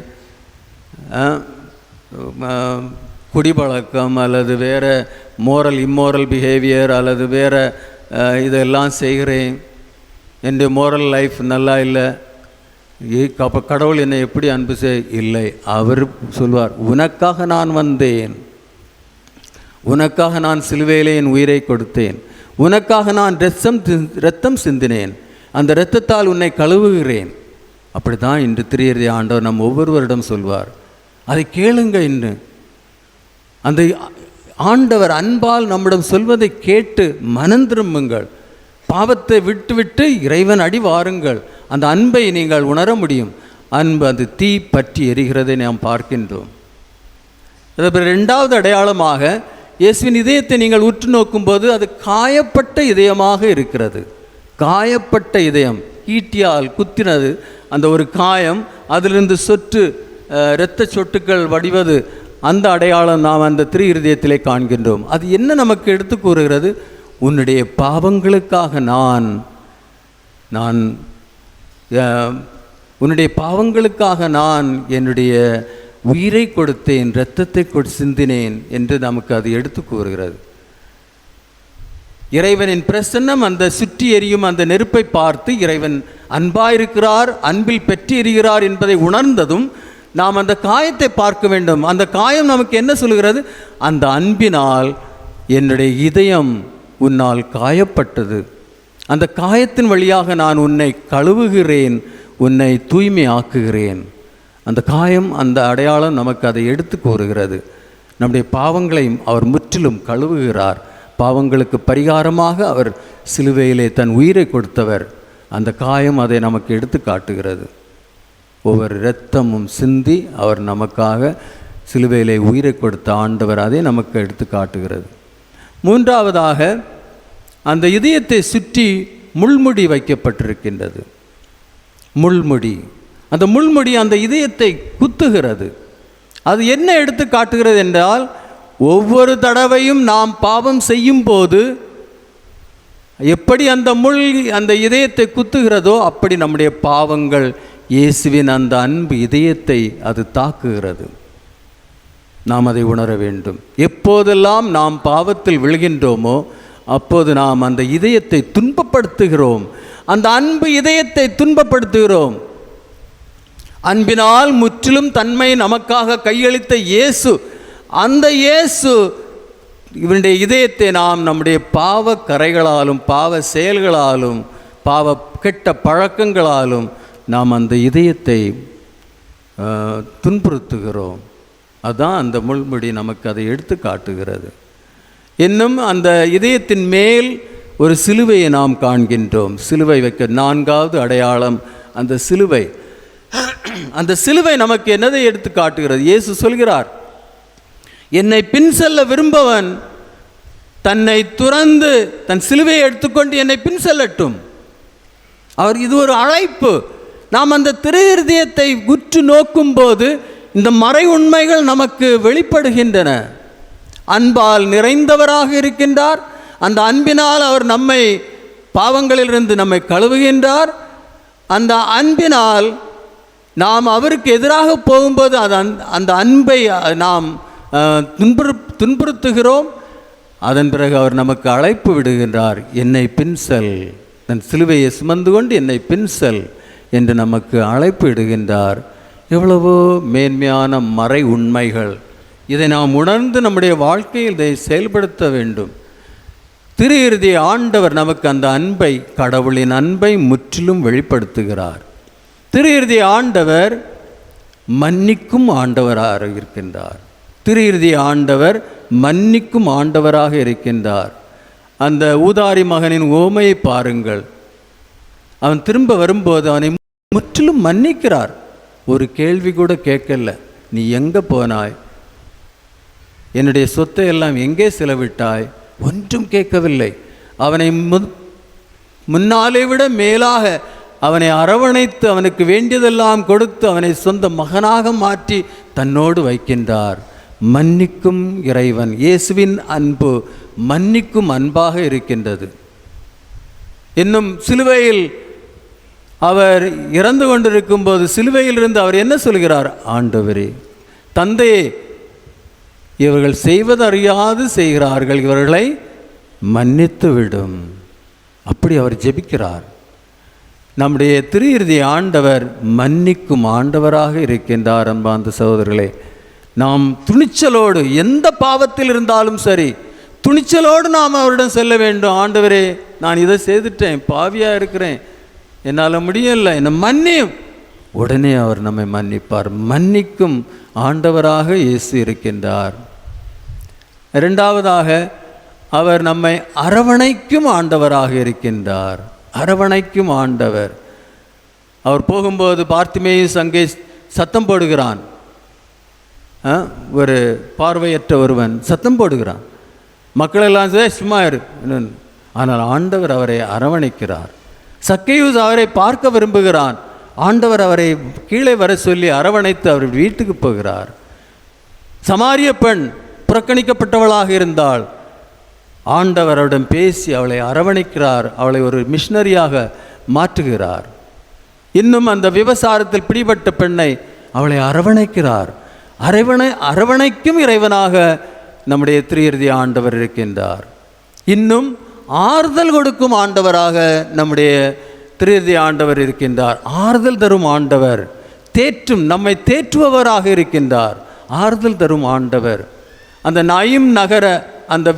குடிப்பழக்கம் அல்லது வேறு இம்மோரல் பிஹேவியர் அல்லது வேறு இதெல்லாம் செய்கிறேன், என் மோரல் லைஃப் நல்லா இல்லை, அப்போ கடவுள் என்னை எப்படி அன்பு இல்லை. அவர் சொல்வார், உனக்காக நான் வந்தேன், உனக்காக நான் சிலுவையிலே என் உயிரை கொடுத்தேன், உனக்காக நான் இரத்தம் சிந்தினேன், அந்த இரத்தத்தால் உன்னை கழுவுகிறேன். அப்படி தான் இன்று திரு ஆண்டவர் நம் ஒவ்வொருவரிடம் சொல்வார். அதை கேளுங்க. இன்று அந்த ஆண்டவர் அன்பால் நம்மிடம் சொல்வதை கேட்டு மனம் திரும்புங்கள். பாவத்தை விட்டுவிட்டு இறைவன் அடி வாருங்கள். அந்த அன்பை நீங்கள் உணர முடியும். அன்பு அது தீ பற்றி எரிகிறதை நாம் பார்க்கின்றோம். அதற்கு இரண்டாவது அடையாளமாக இயேசுவின் இதயத்தை நீங்கள் உற்று நோக்கும்போது அது காயப்பட்ட இதயமாக இருக்கிறது. காயப்பட்ட இதயம், ஈட்டியால் குத்தினது அந்த ஒரு காயம், அதிலிருந்து இரத்த சொட்டுக்கள் வடிவது, அந்த அடையாளம் நாம் அந்த திரு இருதயத்திலே காண்கின்றோம். அது என்ன நமக்கு எடுத்து கூறுகிறது? உன்னுடைய பாவங்களுக்காக நான் உன்னுடைய பாவங்களுக்காக நான் என்னுடைய உயிரை கொடுத்தேன், இரத்தத்தை சிந்தினேன் என்று நமக்கு அது எடுத்து கூறுகிறது. இறைவனின் பிரசன்னம் அந்த சுற்றி எரியும் அந்த நெருப்பை பார்த்து இறைவன் அன்பாயிருக்கிறார், அன்பில் பெற்றி எரிகிறார் என்பதை உணர்ந்ததும் நாம் அந்த காயத்தை பார்க்க வேண்டும். அந்த காயம் நமக்கு என்ன சொல்கிறது? அந்த அன்பினால் என்னுடைய இதயம் உன்னால் காயப்பட்டது, அந்த காயத்தின் வழியாக நான் உன்னை கழுவுகிறேன், உன்னை தூய்மையாக்குகிறேன். அந்த காயம், அந்த அடையாளம் நமக்கு அதை எடுத்து கூறுகிறது. நம்முடைய பாவங்களையும் அவர் முற்றிலும் கழுவுகிறார். பாவங்களுக்கு பரிகாரமாக அவர் சிலுவையிலே தன் உயிரை கொடுத்தவர். அந்த காயம் அதை நமக்கு எடுத்து காட்டுகிறது. ஒவ்வொரு இரத்தமும் சிந்தி அவர் நமக்காக சிலுவையிலே உயிரை கொடுத்த ஆண்டவர் அதை நமக்கு எடுத்து காட்டுகிறது. மூன்றாவதாக அந்த இதயத்தை சுற்றி முள்முடி வைக்கப்பட்டிருக்கின்றது. முள்முடி, அந்த முள்முடி அந்த இதயத்தை குத்துகிறது. அது என்ன எடுத்து காட்டுகிறது என்றால், ஒவ்வொரு தடவையும் நாம் பாவம் செய்யும் போது எப்படி அந்த முள் அந்த இதயத்தை குத்துகிறதோ அப்படி நம்முடைய பாவங்கள் இயேசுவின் அந்த அன்பு இதயத்தை அது தாக்குகிறது. நாம் அதை உணர வேண்டும். எப்போதெல்லாம் நாம் பாவத்தில் விழுகின்றோமோ அப்போது நாம் அந்த இதயத்தை துன்பப்படுத்துகிறோம். அந்த அன்பு இதயத்தை துன்பப்படுத்துகிறோம். அன்பினால் முற்றிலும் தன்மை நமக்காக கையளித்த இயேசு, அந்த இயேசு இவனுடைய இதயத்தை நாம் நம்முடைய பாவ கரைகளாலும் பாவ செயல்களாலும் பாவ கெட்ட பழக்கங்களாலும் நாம் அந்த இதயத்தை துன்புறுத்துகிறோம். அதுதான் அந்த முள்முடி நமக்கு அதை எடுத்து காட்டுகிறது. இன்னும் அந்த இதயத்தின் மேல் ஒரு சிலுவையை நாம் காண்கின்றோம். சிலுவை வைக்க 4வது அடையாளம் அந்த சிலுவை. அந்த சிலுவை நமக்கு என்னதை எடுத்து காட்டுகிறது? இயேசு சொல்கிறார், என்னை பின் செல்ல விரும்பவன் தன்னை துறந்து தன் சிலுவையை எடுத்துக்கொண்டு என்னை பின் செல்லட்டும். இது ஒரு அழைப்பு. நாம் அந்த திரு இருதயத்தை உற்று நோக்கும் போது இந்த மறை உண்மைகள் நமக்கு வெளிப்படுகின்றன. அன்பால் நிறைந்தவராக இருக்கின்றார். அந்த அன்பினால் அவர் நம்மை பாவங்களிலிருந்து நம்மை கழுவுகின்றார். அந்த அன்பினால் நாம் அவருக்கு எதிராக போகும்போது அந்த அன்பை நாம் துன்புறுத்துகிறோம். அதன் பிறகு அவர் நமக்கு அழைப்பு விடுகின்றார், என்னை பின்செல், தன் சிலுவையை சுமந்து கொண்டு என்னை பின்செல் என்று நமக்கு அழைப்பு இடுகின்றார். எவ்வளவோ மேன்மையான மறை உண்மைகள். இதை நாம் உணர்ந்து நம்முடைய வாழ்க்கையில் இதை செயல்படுத்த வேண்டும். திரு இருதய ஆண்டவர் நமக்கு அந்த அன்பை, கடவுளின் அன்பை முற்றிலும் வெளிப்படுத்துகிறார். திரு இருதய ஆண்டவர் மன்னிக்கும் ஆண்டவராக இருக்கின்றார். திரு இருதய ஆண்டவர் மன்னிக்கும் ஆண்டவராக இருக்கின்றார். அந்த ஊதாரி மகனின் ஓமையை பாருங்கள். அவன் திரும்ப வரும்போது அவனை முற்றிலும் மன்னிக்கிறார். ஒரு கேள்வி கூட கேட்கல, நீ எங்கே போனாய், என்னுடைய சொத்தை எல்லாம் எங்கே செலவிட்டாய், ஒன்றும் கேட்கவில்லை. அவனை முன்னாலே விட மேலாக அவனை அரவணைத்து அவனுக்கு வேண்டியதெல்லாம் கொடுத்து அவனை சொந்த மகனாக மாற்றி தன்னோடு வைக்கின்றார். மன்னிக்கும் இறைவன். இயேசுவின் அன்பு மன்னிக்கும் அன்பாக இருக்கின்றது. இன்னும் சிலுவையில் அவர் இறந்து கொண்டிருக்கும் போது சிலுவையிலிருந்து அவர் என்ன சொல்கிறார்? ஆண்டவரே, தந்தையே, இவர்கள் செய்வதறியாது செய்கிறார்கள், இவர்களை மன்னித்து விடும். அப்படி அவர் ஜெபிக்கிறார். நம்முடைய திரு இருதய ஆண்டவர் மன்னிக்கும் ஆண்டவராக இருக்கின்றார். அன்பார்ந்த சகோதரர்களே, நாம் துணிச்சலோடு எந்த பாவத்தில் இருந்தாலும் சரி, துணிச்சலோடு நாம் அவரிடம் செல்ல வேண்டும். ஆண்டவரே, நான் இதை செய்துட்டேன், பாவியாக இருக்கிறேன், என்னால் முடியலை, என்னை மன்னியும். உடனே அவர் நம்மை மன்னிப்பார். மன்னிக்கும் ஆண்டவராக இயேசு இருக்கின்றார். இரண்டாவதாக, அவர் நம்மை அரவணைக்கும் ஆண்டவராக இருக்கின்றார். அரவணைக்கும் ஆண்டவர். அவர் போகும்போது பார்த்திமேயு அங்கே சத்தம் போடுகிறான். ஒரு பார்வையற்ற ஒருவன் சத்தம் போடுகிறான். மக்களெல்லாம் சும்மா இரு. ஆனால் ஆண்டவர் அவரை அரவணைக்கிறார். சக்கேயுஸ் அவரை பார்க்க விரும்புகிறான். ஆண்டவர் அவரை கீழே வர சொல்லி அரவணைத்து அவர் வீட்டுக்கு போகிறார். சமாரிய பெண் புறக்கணிக்கப்பட்டவளாக இருந்தால் ஆண்டவரிடம் பேசி அவளை அரவணைக்கிறார். அவளை ஒரு மிஷனரியாக மாற்றுகிறார். இன்னும் அந்த விபசாரத்தில் பிடிபட்ட பெண்ணை அவளை அரவணைக்கிறார். அரவணைக்கும் இறைவனாக நம்முடைய திரு இருதய ஆண்டவர் இருக்கின்றார். இன்னும் ஆறுதல் கொடுக்கும் ஆண்டவராக நம்முடைய திரு இருதய ஆண்டவர் இருக்கின்றார். ஆறுதல் தரும் ஆண்டவர், நம்மை தேற்றுபவராக இருக்கின்றார். ஆறுதல் தரும் ஆண்டவர். அந்த நாயிம் நகர அந்த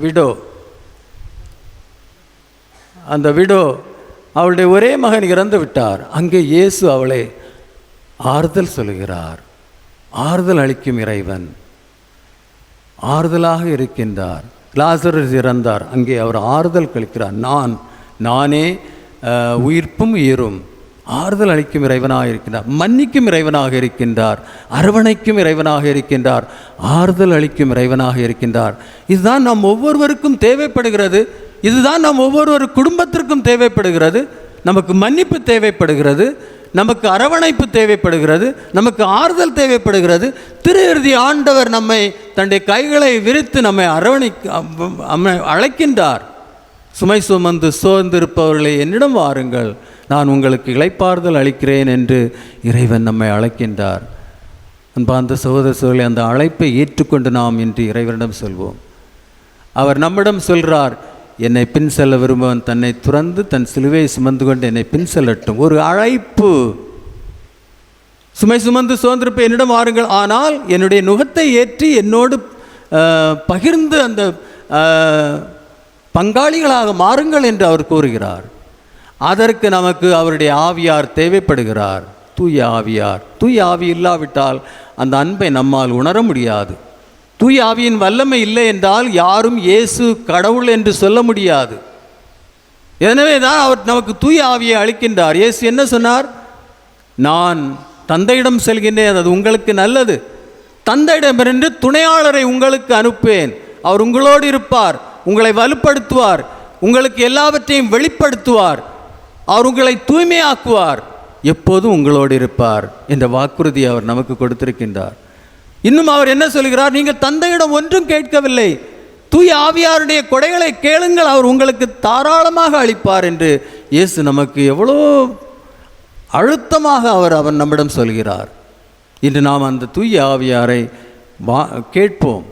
விடோ அவளுடைய ஒரே மகன் இறந்து விட்டார். அங்கே இயேசு அவளை ஆறுதல் சொல்கிறார். ஆறுதல் அளிக்கும் இறைவன் ஆறுதலாக இருக்கின்றார். லாசரஸ் இறந்தார், அங்கே அவர் ஆறுதல் கழிக்கிறார். நானே உயிர்ப்பும் உயிரும். ஆறுதல் அளிக்கும் இறைவனாக இருக்கின்றார். மன்னிக்கும் இறைவனாக இருக்கின்றார். அரவணைக்கும் இறைவனாக இருக்கின்றார். ஆறுதல் அளிக்கும் இறைவனாக இருக்கின்றார். இதுதான் நாம் ஒவ்வொருவருக்கும் தேவைப்படுகிறது. இதுதான் நாம் ஒவ்வொரு குடும்பத்திற்கும் தேவைப்படுகிறது. நமக்கு மன்னிப்பு தேவைப்படுகிறது, நமக்கு அரவணைப்பு தேவைப்படுகிறது, நமக்கு ஆறுதல் தேவைப்படுகிறது. திரு இருதய ஆண்டவர் நம்மை தன்னுடைய கைகளை விரித்து நம்மை அழைக்கின்றார். சுமை சுமந்து சோர்ந்திருப்பவர்களை என்னிடம் வாருங்கள், நான் உங்களுக்கு இளைப்பாறுதல் அளிக்கிறேன் என்று இறைவன் நம்மை அழைக்கின்றார். அன்பார்ந்த சகோதர சகோதரிகளே, அந்த அழைப்பை ஏற்றுக்கொண்டு நாம் இன்று இறைவனிடம் சொல்வோம். அவர் நம்மிடம் சொல்கிறார், என்னை பின் செல்ல விரும்பவன் தன்னை துறந்து தன் சிலுவையை சுமந்து கொண்டு என்னை பின் செல்லட்டும். ஒரு அழைப்பு. சுமை சுமந்து சோர்ந்திருப்ப என்னிடம் வாருங்கள், ஆனால் என்னுடைய நுகத்தை ஏற்றி என்னோடு பகிர்ந்து அந்த பங்காளிகளாக மாறுங்கள் என்று அவர் கூறுகிறார். அதற்கு நமக்கு அவருடைய ஆவியார் தேவைப்படுகிறார். தூய ஆவியார். தூய ஆவி இல்லாவிட்டால் அந்த அன்பை நம்மால் உணர முடியாது. தூய ஆவியின் வல்லமை இல்லை என்றால் யாரும் இயேசு கடவுள் என்று சொல்ல முடியாது. எனவே தான் அவர் நமக்கு தூய ஆவியை அளிக்கின்றார். இயேசு என்ன சொன்னார்? நான் தந்தையிடம் செல்கின்றேன், அது உங்களுக்கு நல்லது. தந்தையிடமிருந்து துணையாளரை உங்களுக்கு அனுப்பேன். அவர் உங்களோடு இருப்பார், உங்களை வலுப்படுத்துவார், உங்களுக்கு எல்லாவற்றையும் வெளிப்படுத்துவார், அவர் உங்களை தூய்மையாக்குவார், எப்போதும் உங்களோடு இருப்பார் என்ற வாக்குறுதியை அவர் நமக்கு கொடுத்திருக்கின்றார். இன்னும் அவர் என்ன சொல்கிறார்? நீங்கள் தந்தையிடம் ஒன்றும் கேட்கவில்லை, தூய ஆவியாருடைய கொடைகளை கேளுங்கள், அவர் உங்களுக்கு தாராளமாக அளிப்பார் என்று இயேசு நமக்கு எவ்வளோ அழுத்தமாக அவர் நம்மிடம் சொல்கிறார். இன்று நாம் அந்த தூய ஆவியாரை கேட்போம்.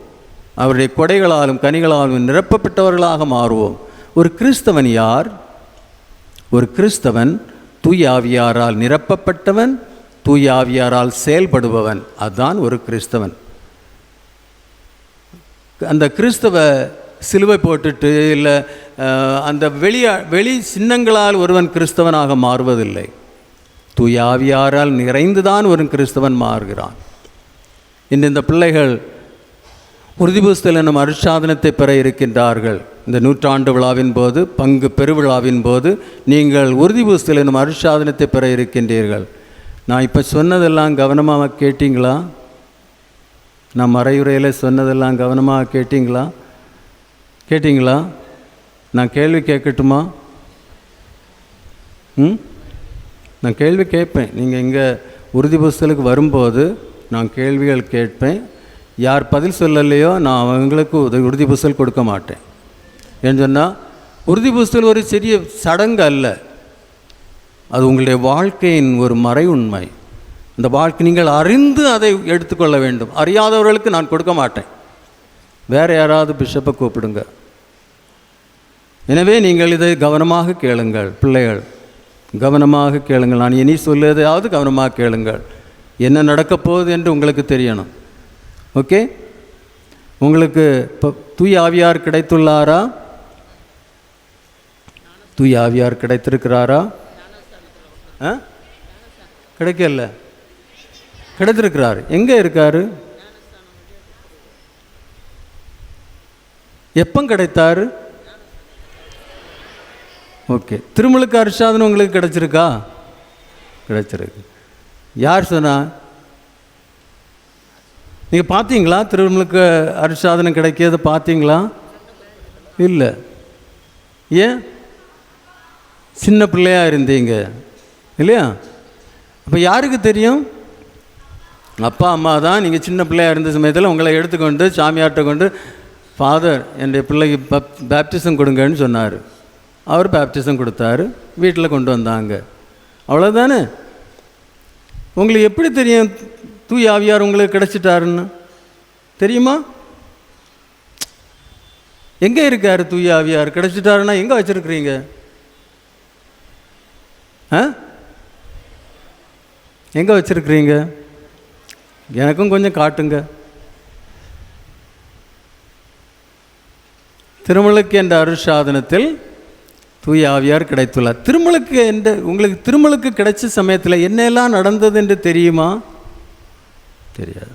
அவருடைய கொடைகளாலும் கனிகளாலும் நிரப்பப்பட்டவர்களாக மாறுவோம். ஒரு கிறிஸ்தவன் யார்? ஒரு கிறிஸ்தவன் தூய ஆவியாரால் நிரப்பப்பட்டவன், தூய ஆவியாரால் செயல்படுபவன். அதுதான் ஒரு கிறிஸ்தவன். அந்த கிறிஸ்தவ சிலுவை போட்டுட்டு இல்லை அந்த வெளி சின்னங்களால் ஒருவன் கிறிஸ்தவனாக மாறுவதில்லை. தூய ஆவியாரால் நிறைந்துதான் ஒரு கிறிஸ்தவன் மாறுகிறான். இன்று இந்த பிள்ளைகள் உறுதிபூசுதல் என்னும் அருட்சாதனத்தை பெற இருக்கின்றார்கள். இந்த நூற்றாண்டு விழாவின் போது, பங்கு பெருவிழாவின் போது நீங்கள் உறுதிபூசுதல் என்னும் அருட்சாதனத்தை பெற இருக்கின்றீர்கள். நான் இப்போ சொன்னதெல்லாம் கவனமாக கேட்டிங்களா? நான் மறையுறையில் சொன்னதெல்லாம் கவனமாக கேட்டிங்களா? நான் கேள்வி கேட்கட்டுமா? நான் கேள்வி கேட்பேன். நீங்கள் இங்கே உறுதிபூசுதலுக்கு வரும்போது நான் கேள்விகள் கேட்பேன். யார் பதில் சொல்லலையோ நான் அவங்களுக்கு உறுதிபூசுதல் கொடுக்க மாட்டேன். ஏன்னு சொன்னால் உறுதிபூசுதல் ஒரு சிறிய சடங்கு அல்ல, அது உங்களுடைய வாழ்க்கையின் ஒரு மறை உண்மை. அந்த வாழ்க்கை நீங்கள் அறிந்து அதை எடுத்துக்கொள்ள வேண்டும். அறியாதவர்களுக்கு நான் கொடுக்க மாட்டேன். வேறு யாராவது பிஷப்பை கூப்பிடுங்க. எனவே நீங்கள் இதை கவனமாக கேளுங்கள். பிள்ளைகள் கவனமாக கேளுங்கள். நான் இனி சொல்லுவதையாவது கவனமாக கேளுங்கள். என்ன நடக்கப் போகுது என்று உங்களுக்கு தெரியணும். ஓகே? உங்களுக்கு இப்போ தூய ஆவியார் கிடைத்துள்ளாரா? தூய ஆவியார் கிடைத்திருக்கிறாரா? கிடைக்கல, கிடைத்திருக்கிறார். எங்கே இருக்காரு? எப்போ கிடைத்தாரு? ஓகே. திருமுழுக்கு அருட்சாதனம் உங்களுக்கு கிடைச்சிருக்கா? கிடைச்சிருக்கு. யார் சொன்னா? நீங்கள் பார்த்தீங்களா? திருமுழுக்கு அருட்சாதனம் கிடைக்கிறத பார்த்தீங்களா? இல்லை. ஏன்? சின்ன பிள்ளையாக இருந்தீங்க இல்லையா? அப்போ யாருக்கு தெரியும்? அப்பா அம்மா தான். நீங்கள் சின்ன பிள்ளையாக இருந்த சமயத்தில் உங்களை எடுத்துக்கொண்டு சாமியார்ட்ட கொண்டு, ஃபாதர் என்னுடைய பிள்ளைக்கு பேப்டிசம் கொடுங்கன்னு சொன்னார். அவர் பேப்டிசம் கொடுத்தாரு, வீட்டில் கொண்டு வந்தாங்க. அவ்வளோதானே? உங்களுக்கு எப்படி தெரியும் தூய ஆவியார் உங்களுக்கு கிடச்சிட்டாருன்னு? தெரியுமா? எங்கே இருக்கார் தூய ஆவியார்? கிடச்சிட்டாருன்னா எங்கே வச்சுருக்குறீங்க? எங்கே வச்சுருக்குறீங்க? எனக்கும் கொஞ்சம் காட்டுங்க. திருமுழுக்கு என்ற அருட்சாதனத்தில் தூய ஆவியார் கிடைத்துள்ளார். திருமுழுக்கு என்ற உங்களுக்கு திருமுழுக்கு கிடைச்ச சமயத்தில் என்னெல்லாம் நடந்தது என்று தெரியுமா? தெரியாது.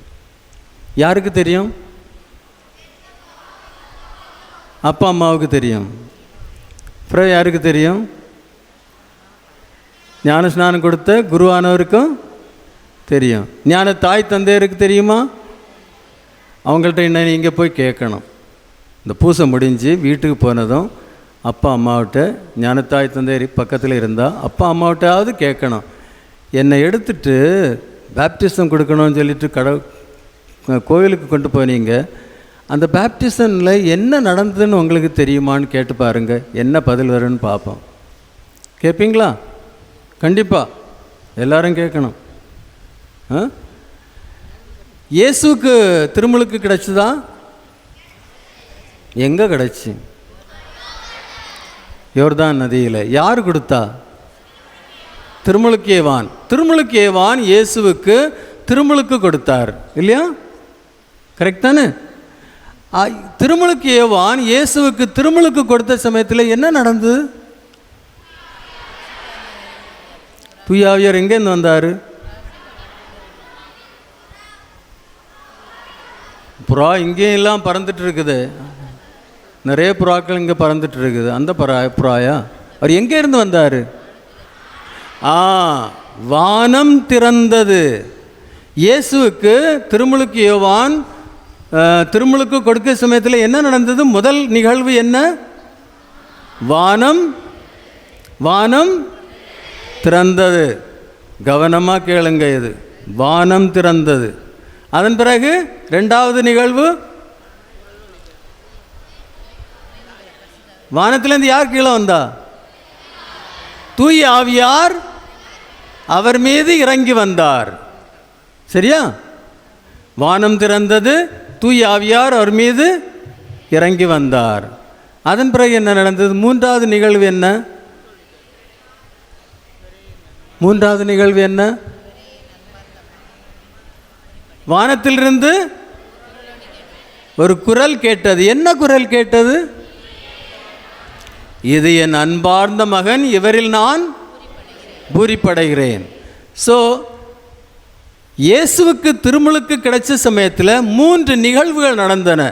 யாருக்கு தெரியும்? அப்பா அம்மாவுக்கு தெரியும். அப்புறம் யாருக்கு தெரியும்? ஞான ஸ்நானம் கொடுத்த குருவானவருக்கும் தெரியும். ஞான தாய் தந்தையருக்கு தெரியுமா? அவங்கள்ட்ட என்ன நீங்கள் போய் கேட்கணும். இந்த பூசை முடிஞ்சு வீட்டுக்கு போனதும் அப்பா அம்மாவிட்ட, ஞானத்தாய் தந்தையர் பக்கத்தில் இருந்தால் அப்பா அம்மாவிட்டாவது கேட்கணும். என்னை எடுத்துட்டு பேப்டிசம் கொடுக்கணும்னு சொல்லிட்டு கோவிலுக்கு கொண்டு போனீங்க, அந்த பேப்டிசனில் என்ன நடந்ததுன்னு உங்களுக்கு தெரியுமான்னு கேட்டு பாருங்கள். என்ன பதில் வரும்னு பார்ப்போம். கேட்பீங்களா? கண்டிப்பாக எல்லாரும் கேட்கணும். இயேசுக்கு திருமுழுக்கு கிடைச்சதா? எங்கே கிடைச்சி? யோர்தான் நதியில். யார் கொடுத்தா? திருமுழுக்கு யோவான். திருமுழுக்கு யோவான் இயேசுவுக்கு திருமுழுக்கு கொடுத்தார் இல்லையா? கரெக்ட் தானே? திருமுழுக்கு யோவான் இயேசுவுக்கு திருமுழுக்கு கொடுத்த சமயத்தில் என்ன நடந்தது? தூய ஆவியார் எங்கேருந்து வந்தார்? புறா இங்கேயும் எல்லாம் பறந்துட்டு இருக்குது, நிறைய புறாக்கள் இங்கே பறந்துட்டு இருக்குது. அந்த புறாயா? அவர் எங்கே இருந்து வந்தார்? வானம் திறந்தது. இயேசுவுக்கு திருமுழுக்கு யோவான் திருமுழுக்கு கொடுக்க சமயத்தில் என்ன நடந்தது? முதல் நிகழ்வு என்ன? வானம் திறந்தது. கவனமாக கேளுங்க, இது வானம் திறந்தது. அதன் பிறகு ரெண்டாவது நிகழ்வு, வானத்திலேருந்து யார் கீழே வந்தா? தூய ஆவியார் அவர் மீது இறங்கி வந்தார். சரியா? வானம் திறந்தது, தூய ஆவியார் அவர் மீது இறங்கி வந்தார். அதன் பிறகு என்ன நடந்தது? மூன்றாவது நிகழ்வு என்ன? மூன்றாவது நிகழ்வு என்ன? வானத்திலிருந்து ஒரு குரல் கேட்டது. என்ன குரல் கேட்டது? இது என் அன்பார்ந்த மகன், இவரில் நான் பூரிப்படைகிறேன். ஸோ இயேசுவுக்கு திருமுழுக்கு கிடைச்ச சமயத்தில் 3 நிகழ்வுகள் நடந்தன.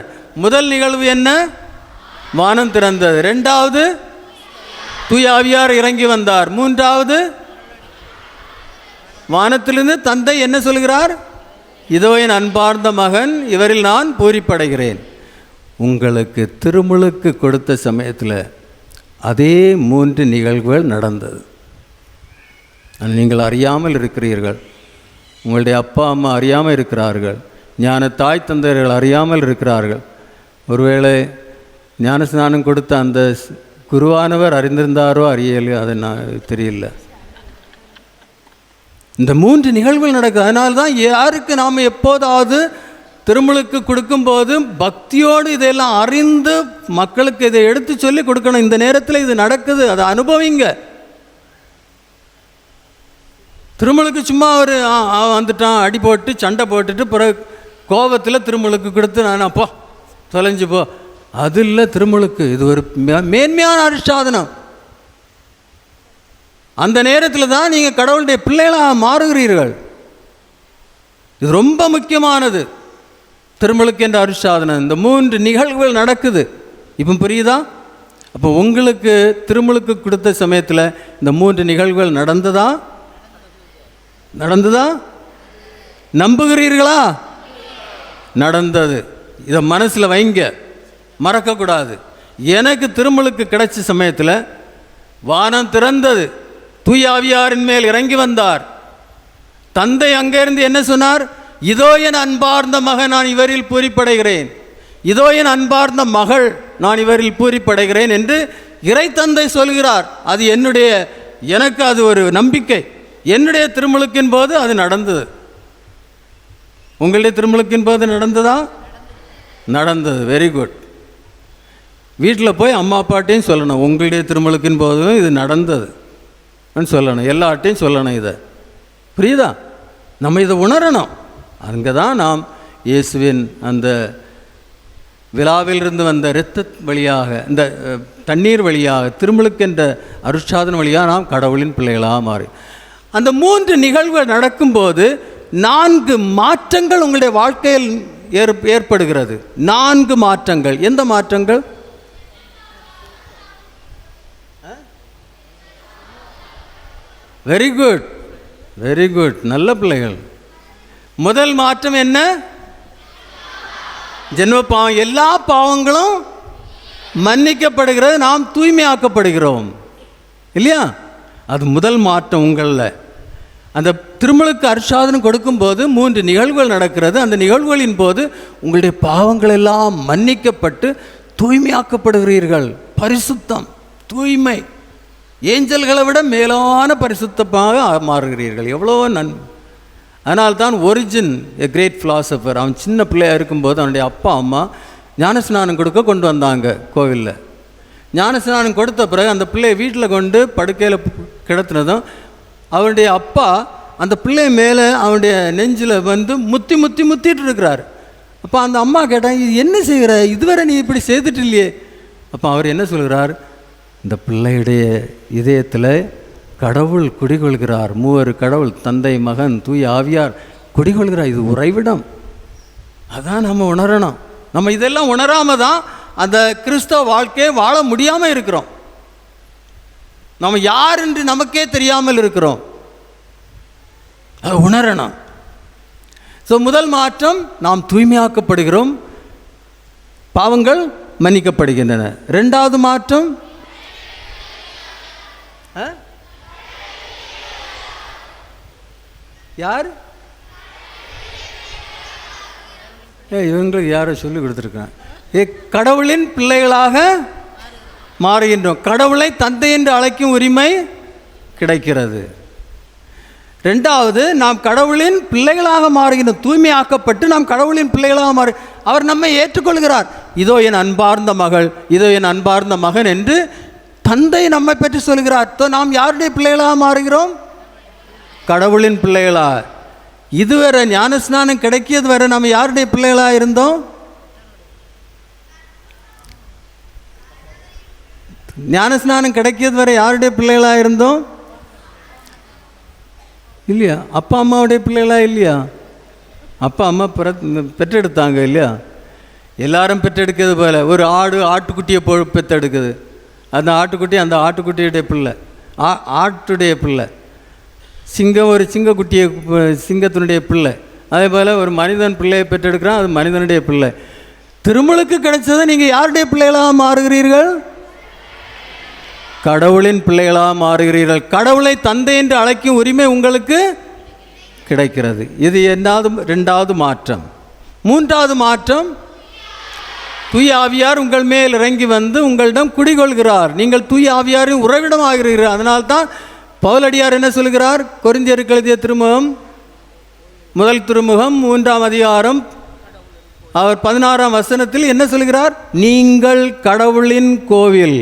முதல் நிகழ்வு என்ன? வானம் திறந்தது. ரெண்டாவது, தூய ஆவியார் இறங்கி வந்தார். மூன்றாவது, வானத்திலிருந்து தந்தை என்ன சொல்கிறார்? இதோ என் அன்பார்ந்த மகன், இவரில் நான் பூரிப்படைகிறேன். உங்களுக்கு திருமுழுக்கு கொடுத்த சமயத்தில் அதே 3 நிகழ்வுகள் நடந்தது. நீங்கள் அறியாமல் இருக்கிறீர்கள், உங்களுடைய அப்பா அம்மா அறியாமல் இருக்கிறார்கள், ஞான தாய் தந்தையர்கள் அறியாமல் இருக்கிறார்கள். ஒருவேளை ஞானஸ்நானம் கொடுத்த அந்த குருவானவர் அறிந்திருந்தாரோ அறியலையோ, அதை நான் தெரியல. இந்த 3 நிகழ்வுகள் நடக்குது. அதனால்தான் யாருக்கு நாம் எப்போதாவது திருமுழுக்கு கொடுக்கும்போது பக்தியோடு இதெல்லாம் அறிந்து மக்களுக்கு இதை எடுத்து சொல்லி கொடுக்கணும். இந்த நேரத்தில் இது நடக்குது, அதை அனுபவிங்க. திருமுழுக்கு சும்மா அவர் வந்துட்டான், அடி போட்டு சண்டை போட்டுட்டு பிறகு கோபத்தில் திருமுழுக்கு கொடுத்து நான் போ தொலைஞ்சு போ, அது இல்லை திருமுழுக்கு. இது ஒரு மேன்மையான அனுஷ்டாதனம். அந்த நேரத்தில் தான் நீங்கள் கடவுளுடைய பிள்ளைகளாக மாறுகிறீர்கள். இது ரொம்ப முக்கியமானது, திருமுழுக்கு என்ற அனுஷ்டாதனம். இந்த 3 நிகழ்வுகள் நடக்குது. இப்போ புரியுதா? அப்போ உங்களுக்கு திருமுழுக்கு கொடுத்த சமயத்தில் இந்த 3 நிகழ்வுகள் நடந்ததா? நம்புகிறீர்களா? நடந்தது. இதை மனசில் வைங்க, மறக்கக்கூடாது. எனக்கு திருமுழுக்கு கிடைச்ச சமயத்தில் வானம் திறந்தது, தூய ஆவியாரின் மேல் இறங்கி வந்தார். தந்தை அங்கேருந்து என்ன சொன்னார்? இதோ என் அன்பார்ந்த மகன், நான் இவரில் பூரிப்படைகிறேன். இதோ என் அன்பார்ந்த மகள், நான் இவரில் பூரிப்படைகிறேன் என்று இறை தந்தை சொல்கிறார். அது எனக்கு அது ஒரு நம்பிக்கை. என்னுடைய திருமுழுக்கின் போது அது நடந்தது. உங்களுடைய திருமுழுக்கின் போது நடந்ததா? நடந்தது. Very good. வீட்டில் போய் அம்மா அப்பாட்டையும் சொல்லணும், உங்களுடைய திருமுழுக்கின் போதும் இது நடந்தது சொல்லணும். எல்லாட்டையும் சொல்லணும். இதை புரியுதா? நம்ம இதை உணரணும். அங்கே தான் நாம் இயேசுவின் அந்த விழாவிலிருந்து வந்த இரத்த வழியாக, இந்த தண்ணீர் வழியாக, திருமுழுக்கு என்ற அருட்சாதன வழியாக நாம் கடவுளின் பிள்ளைகளாக மாறி அந்த 3 நிகழ்வுகள் நடக்கும்போது 4 மாற்றங்கள் உங்களுடைய வாழ்க்கையில் ஏற்படுகிறது. 4 மாற்றங்கள். எந்த மாற்றங்கள்? வெரி குட், வெரி குட், நல்ல பிள்ளைகள். முதல் மாற்றம் என்ன? ஜென்ம பாவம். எல்லா பாவங்களும் மன்னிக்கப்படுகிறது, நாம் தூய்மையாக்கப்படுகிறோம் இல்லையா? அது முதல் மாற்றம் உங்களில். அந்த திருமுழுக்கு அருட்சாதனம் கொடுக்கும்போது 3 நிகழ்வுகள் நடக்கிறது. அந்த நிகழ்வுகளின் போது உங்களுடைய பாவங்கள் எல்லாம் மன்னிக்கப்பட்டு தூய்மையாக்கப்படுகிறீர்கள். பரிசுத்தம், தூய்மை, ஏஞ்சல்களை விட மேலான பரிசுத்தமாக மாறுகிறீர்கள். எவ்வளோ அதனால்தான் ஒரிஜின் எ கிரேட் ஃபிலாசபர், அவன் சின்ன பிள்ளையாக இருக்கும்போது அவனுடைய அப்பா அம்மா ஞானஸ்நானம் கொடுக்க கொண்டு வந்தாங்க கோவிலில். ஞானஸ்நானம் கொடுத்த பிறகு அந்த பிள்ளையை வீட்டில் கொண்டு படுக்கையில் கிடத்துனதும் அவனுடைய அப்பா அந்த பிள்ளை மேலே அவனுடைய நெஞ்சில் வந்து முத்திட்டு இருக்கிறார். அப்போ அந்த அம்மா கேட்டாங்க, இது என்ன செய்கிற, இதுவரை நீ இப்படி செய்துட்டு இல்லையே. அப்போ அவர் என்ன சொல்கிறார்? இந்த பிள்ளையுடைய இதயத்தில் கடவுள் குடிகொள்கிறார். 3 கடவுள், தந்தை, மகன், தூய ஆவியார் குடிகொள்கிறார். இது உறைவிடம். அதான் நம்ம உணரணும். நம்ம இதெல்லாம் உணராமல் தான் அந்த கிறிஸ்தவ வாழ்க்கையை வாழ முடியாமல் இருக்கிறோம். நம்ம யார் என்று நமக்கே தெரியாமல் இருக்கிறோம். அதை உணரணும். ஸோ முதல் மாற்றம், நாம் தூய்மையாக்கப்படுகிறோம், பாவங்கள் மன்னிக்கப்படுகின்றன. ரெண்டாவது மாற்றம், யார் இவங்களுக்கு யாரோ சொல்லி கொடுத்துருக்காங்க, கடவுளின் பிள்ளைகளாக மாறுகின்றோம். கடவுளை தந்தை என்று அழைக்கும் உரிமை கிடைக்கிறது. ரெண்டாவது, நாம் கடவுளின் பிள்ளைகளாக மாறுகின்றோம். தூய்மையாக்கப்பட்டு நாம் கடவுளின் பிள்ளைகளாக மாறு, அவர் நம்மை ஏற்றுக்கொள்கிறார். இதோ என் அன்பார்ந்த மகள், இதோ என் அன்பார்ந்த மகன் என்று தந்தை நம்மை பற்றி சொல்கிறார். நாம் யாருடைய பிள்ளைகளாக மாறுகிறோம்? கடவுளின் பிள்ளைகளா. இதுவரை ஞானஸ்நானம் கிடைக்கியது வரை நம்ம யாருடைய பிள்ளைகளாக இருந்தோம்? ஞானஸ்நானம் கிடைக்கியது வரை யாருடைய பிள்ளைகளாக இருந்தோம்? இல்லையா? அப்பா அம்மாவுடைய பிள்ளைகளா இல்லையா? அப்பா அம்மா பெற்றெடுத்தாங்க இல்லையா? எல்லாரும் பெற்றெடுக்கிறது போல ஒரு ஆட்டுக்குட்டியை பெற்றெடுக்குது. அந்த ஆட்டுக்குட்டி அந்த ஆட்டுக்குட்டியுடைய பிள்ளை, ஆட்டுடைய பிள்ளை. சிங்கம் ஒரு சிங்கத்தினுடைய பிள்ளை. அதே போல் ஒரு மனிதன் பிள்ளையை பெற்றெடுக்கிறான், அது மனிதனுடைய பிள்ளை. திருமலுக்கு கிடைச்சதை நீங்கள் யாருடைய பிள்ளைகளாக மாறுகிறீர்கள்? கடவுளின் பிள்ளைகளாக மாறுகிறீர்கள். கடவுளை தந்தை என்று அழைக்கும் உரிமை உங்களுக்கு கிடைக்கிறது. இது ரெண்டாவது மாற்றம். மூன்றாவது மாற்றம், தூய ஆவியார் உங்கள் மேல் இறங்கி வந்து உங்களிடம் குடிகொள்கிறார். நீங்கள் தூய ஆவியாரின் உறவிடம் ஆகிறீர்கள். அதனால்தான் பவுலடியார் என்ன சொல்கிறார்? கொரிந்தியருக்கு எழுதிய திருமுகம், முதல் திருமுகம் 3ஆம் அதிகாரம் அவர் 16ஆம் வசனத்தில் என்ன சொல்கிறார்? நீங்கள் கடவுளின் கோவில்,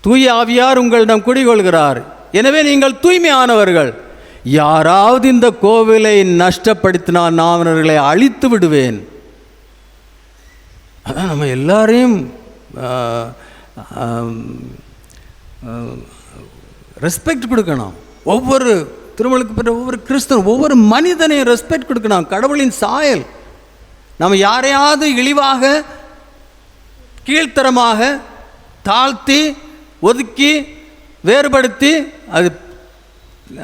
தூய ஆவியார் உங்களிடம் குடிகொள்கிறார், எனவே நீங்கள் தூய்மையானவர்கள். யாராவது இந்த கோவிலை நஷ்டப்படுத்தினால் நான் அவர்களை அழித்து விடுவேன். அதான் நம்ம எல்லாரையும் ரெஸ்பெக்ட் கொடுக்கணும். ஒவ்வொரு திருமலுக்கு பெற்ற ஒவ்வொரு கிறிஸ்தவன், ஒவ்வொரு மனிதனையும் ரெஸ்பெக்ட் கொடுக்கணும். கடவுளின் சாயல். நம்ம யாரையாவது இழிவாக, கீழ்த்தரமாக, தாழ்த்தி, ஒதுக்கி, வேறுபடுத்தி,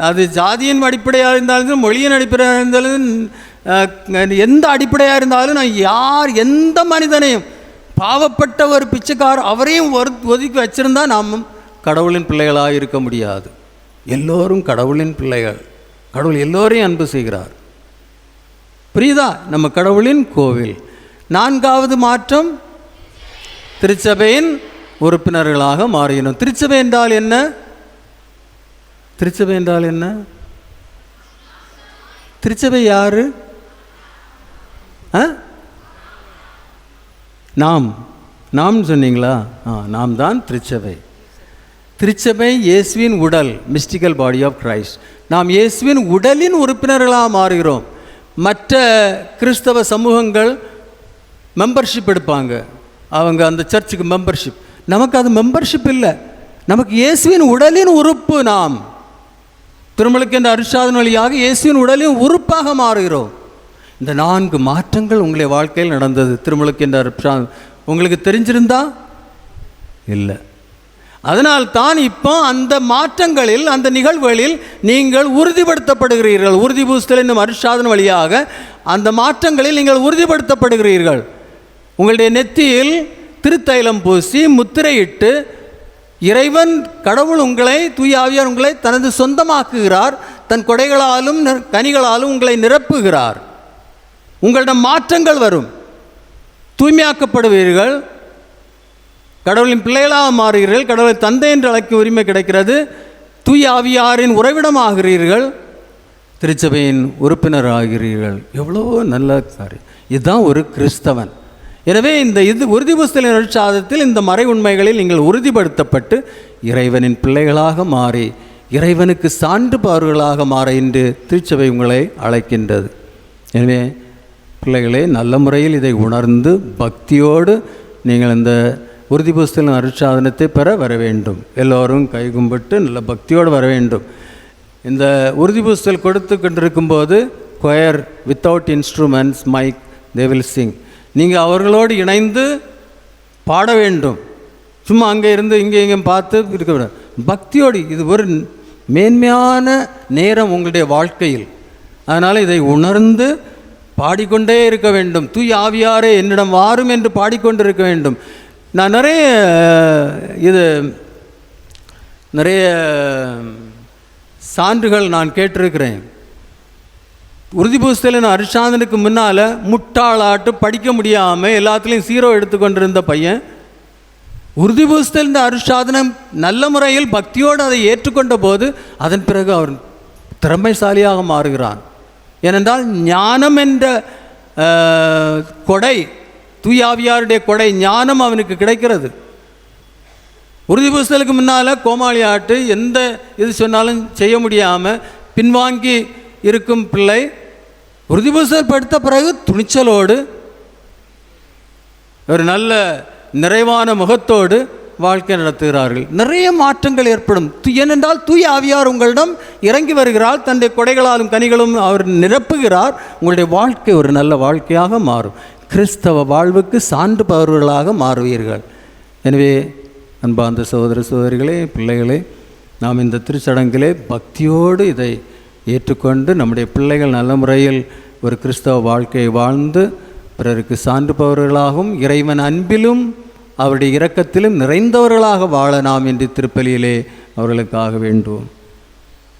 அது ஜாதியின் அடிப்படையாக இருந்தாலும், மொழியின் அடிப்படையாக இருந்தாலும், எந்த அடிப்படையாக இருந்தாலும், நான் எந்த மனிதனையும், பாவப்பட்ட ஒரு பிச்சைக்காரர் அவரையும் ஒதுக்கி வச்சிருந்தா நாம் கடவுளின் பிள்ளைகளாக இருக்க முடியாது. எல்லோரும் கடவுளின் பிள்ளைகள். கடவுள் எல்லோரையும் அன்பு செய்கிறார். புரியுதா? நம்ம கடவுளின் கோவில். நான்காவது மாற்றம், திருச்சபையின் உறுப்பினர்களாக மாறினோம். திருச்சபை என்றால் என்ன? திருச்சபை என்றால் என்ன? திருச்சபை யாரு? நாம் சொன்னீங்களா? நாம் தான் திருச்சபை. திருச்சபை இயேசுவின் உடல், மிஸ்டிக்கல் பாடி ஆஃப் கிரைஸ்ட். நாம் இயேசுவின் உடலின் உறுப்பினர்களாக மாறுகிறோம். மற்ற கிறிஸ்தவ சமூகங்கள் மெம்பர்ஷிப் எடுப்பாங்க, அவங்க அந்த சர்ச்சுக்கு மெம்பர்ஷிப். நமக்கு அது மெம்பர்ஷிப் இல்லை, நமக்கு இயேசுவின் உடலின் உறுப்பு. நாம் திருமலுக்கு என்ற அருட்சாதன வழியாக இயேசுவின் உடலின் உறுப்பாக மாறுகிறோம். இந்த 4 மாற்றங்கள் உங்களுடைய வாழ்க்கையில் நடந்தது. திருமலுக்கு என்ற அருட்சாதனம் உங்களுக்கு தெரிஞ்சிருந்தா இல்லை. அதனால்தான் இப்போ அந்த மாற்றங்களில், அந்த நிகழ்வுகளில் நீங்கள் உறுதிப்படுத்தப்படுகிறீர்கள். உறுதி பூசுதல் என்னும் அருட்சாதன வழியாக அந்த மாற்றங்களில் நீங்கள் உறுதிப்படுத்தப்படுகிறீர்கள். உங்களுடைய நெத்தியில் திருத்தைலம் பூசி முத்திரையிட்டு இறைவன் கடவுள் உங்களை, தூய ஆவியார் உங்களை தனது சொந்தமாக்குகிறார். தன் கொடைகளாலும் கனிகளாலும் உங்களை நிரப்புகிறார். உங்களிடம் மாற்றங்கள் வரும். தூய்மையாக்கப்படுவீர்கள், கடவுளின் பிள்ளைகளாக மாறுகிறீர்கள், கடவுளை தந்தை என்று அழைக்கும் உரிமை கிடைக்கிறது, தூய ஆவியாரின் உறைவிடம் ஆகிறீர்கள், திருச்சபையின் உறுப்பினர் ஆகிறீர்கள். எவ்வளோ நல்ல காரியம். இதுதான் ஒரு கிறிஸ்தவன். எனவே இந்த உறுதி புஸ்தலின் அருட்சாதனத்தில் இந்த மறை உண்மைகளில் நீங்கள் உறுதிப்படுத்தப்பட்டு இறைவனின் பிள்ளைகளாக மாறி இறைவனுக்கு சான்று பார்களாக மாற இன்று திருச்சபை உங்களை அழைக்கின்றது. எனவே பிள்ளைகளே, நல்ல முறையில் இதை உணர்ந்து பக்தியோடு நீங்கள் இந்த உறுதி புஸ்தலின் அருட்சாதனத்தை பெற வர வேண்டும். எல்லோரும் கை கும்பிட்டு நல்ல பக்தியோடு வர வேண்டும். இந்த உறுதி புஸ்தல் கொடுத்து கொண்டிருக்கும்போது choir without instruments, mic, they will sing. நீங்கள் அவர்களோடு இணைந்து பாட வேண்டும். சும்மா அங்கே இருந்து இங்கே பார்த்து இருக்க வேண்டும். பக்தியோடு இது ஒரு மேன்மையான நேரம் உங்களுடைய வாழ்க்கையில். அதனால் இதை உணர்ந்து பாடிக்கொண்டே இருக்க வேண்டும். தூய் ஆவியாரே என்னிடம் வாரும் என்று பாடிக்கொண்டு இருக்க வேண்டும். நான் நிறைய சான்றுகள் நான் கேட்டிருக்கிறேன். உறுதி பூசலின் அருட்சாதனுக்கு முன்னால் முட்டாளாட்டு படிக்க முடியாமல் எல்லாத்துலேயும் 0 எடுத்துக்கொண்டிருந்த பையன் உறுதி பூசல் இந்த அருட்சாதனம் நல்ல முறையில் பக்தியோடு அதை ஏற்றுக்கொண்ட போது அதன் பிறகு அவர் திறமைசாலியாக மாறுகிறான். ஏனென்றால் ஞானம் என்ற கொடை, தூயாவியாருடைய கொடை ஞானம் அவனுக்கு கிடைக்கிறது. உறுதி பூசலுக்கு முன்னால் கோமாளி ஆட்டு எந்த இது சொன்னாலும் செய்ய முடியாமல் பின்வாங்கி இருக்கும் பிள்ளை உறுதி பூசல் படுத்த பிறகு துணிச்சலோடு ஒரு நல்ல நிறைவான முகத்தோடு வாழ்க்கை நடத்துகிறார்கள். நிறைய மாற்றங்கள் ஏற்படும். ஏனென்றால் தூய ஆவியார் உங்களிடம் இறங்கி வருகிறார், தன்னுடைய கொடைகளாலும் கனிகளும் அவர் நிரப்புகிறார். உங்களுடைய வாழ்க்கை ஒரு நல்ல வாழ்க்கையாக மாறும். கிறிஸ்தவ வாழ்வுக்கு சான்று பவர்களாக மாறுவீர்கள். எனவே அன்பார்ந்த சகோதர சகோதரிகளே, பிள்ளைகளே, நாம் இந்த திருச்சடங்கிலே பக்தியோடு இதை ஏற்றுக்கொண்டு நம்முடைய பிள்ளைகள் நல்ல முறையில் ஒரு கிறிஸ்தவ வாழ்க்கையை வாழ்ந்து பிறருக்கு சான்று பவர்களாகவும் இறைவன் அன்பிலும் அவருடைய இரக்கத்திலும் நிறைந்தவர்களாக வாழ நாம் என்று திருப்பலியிலே அவர்களுக்காக வேண்டுவோம்.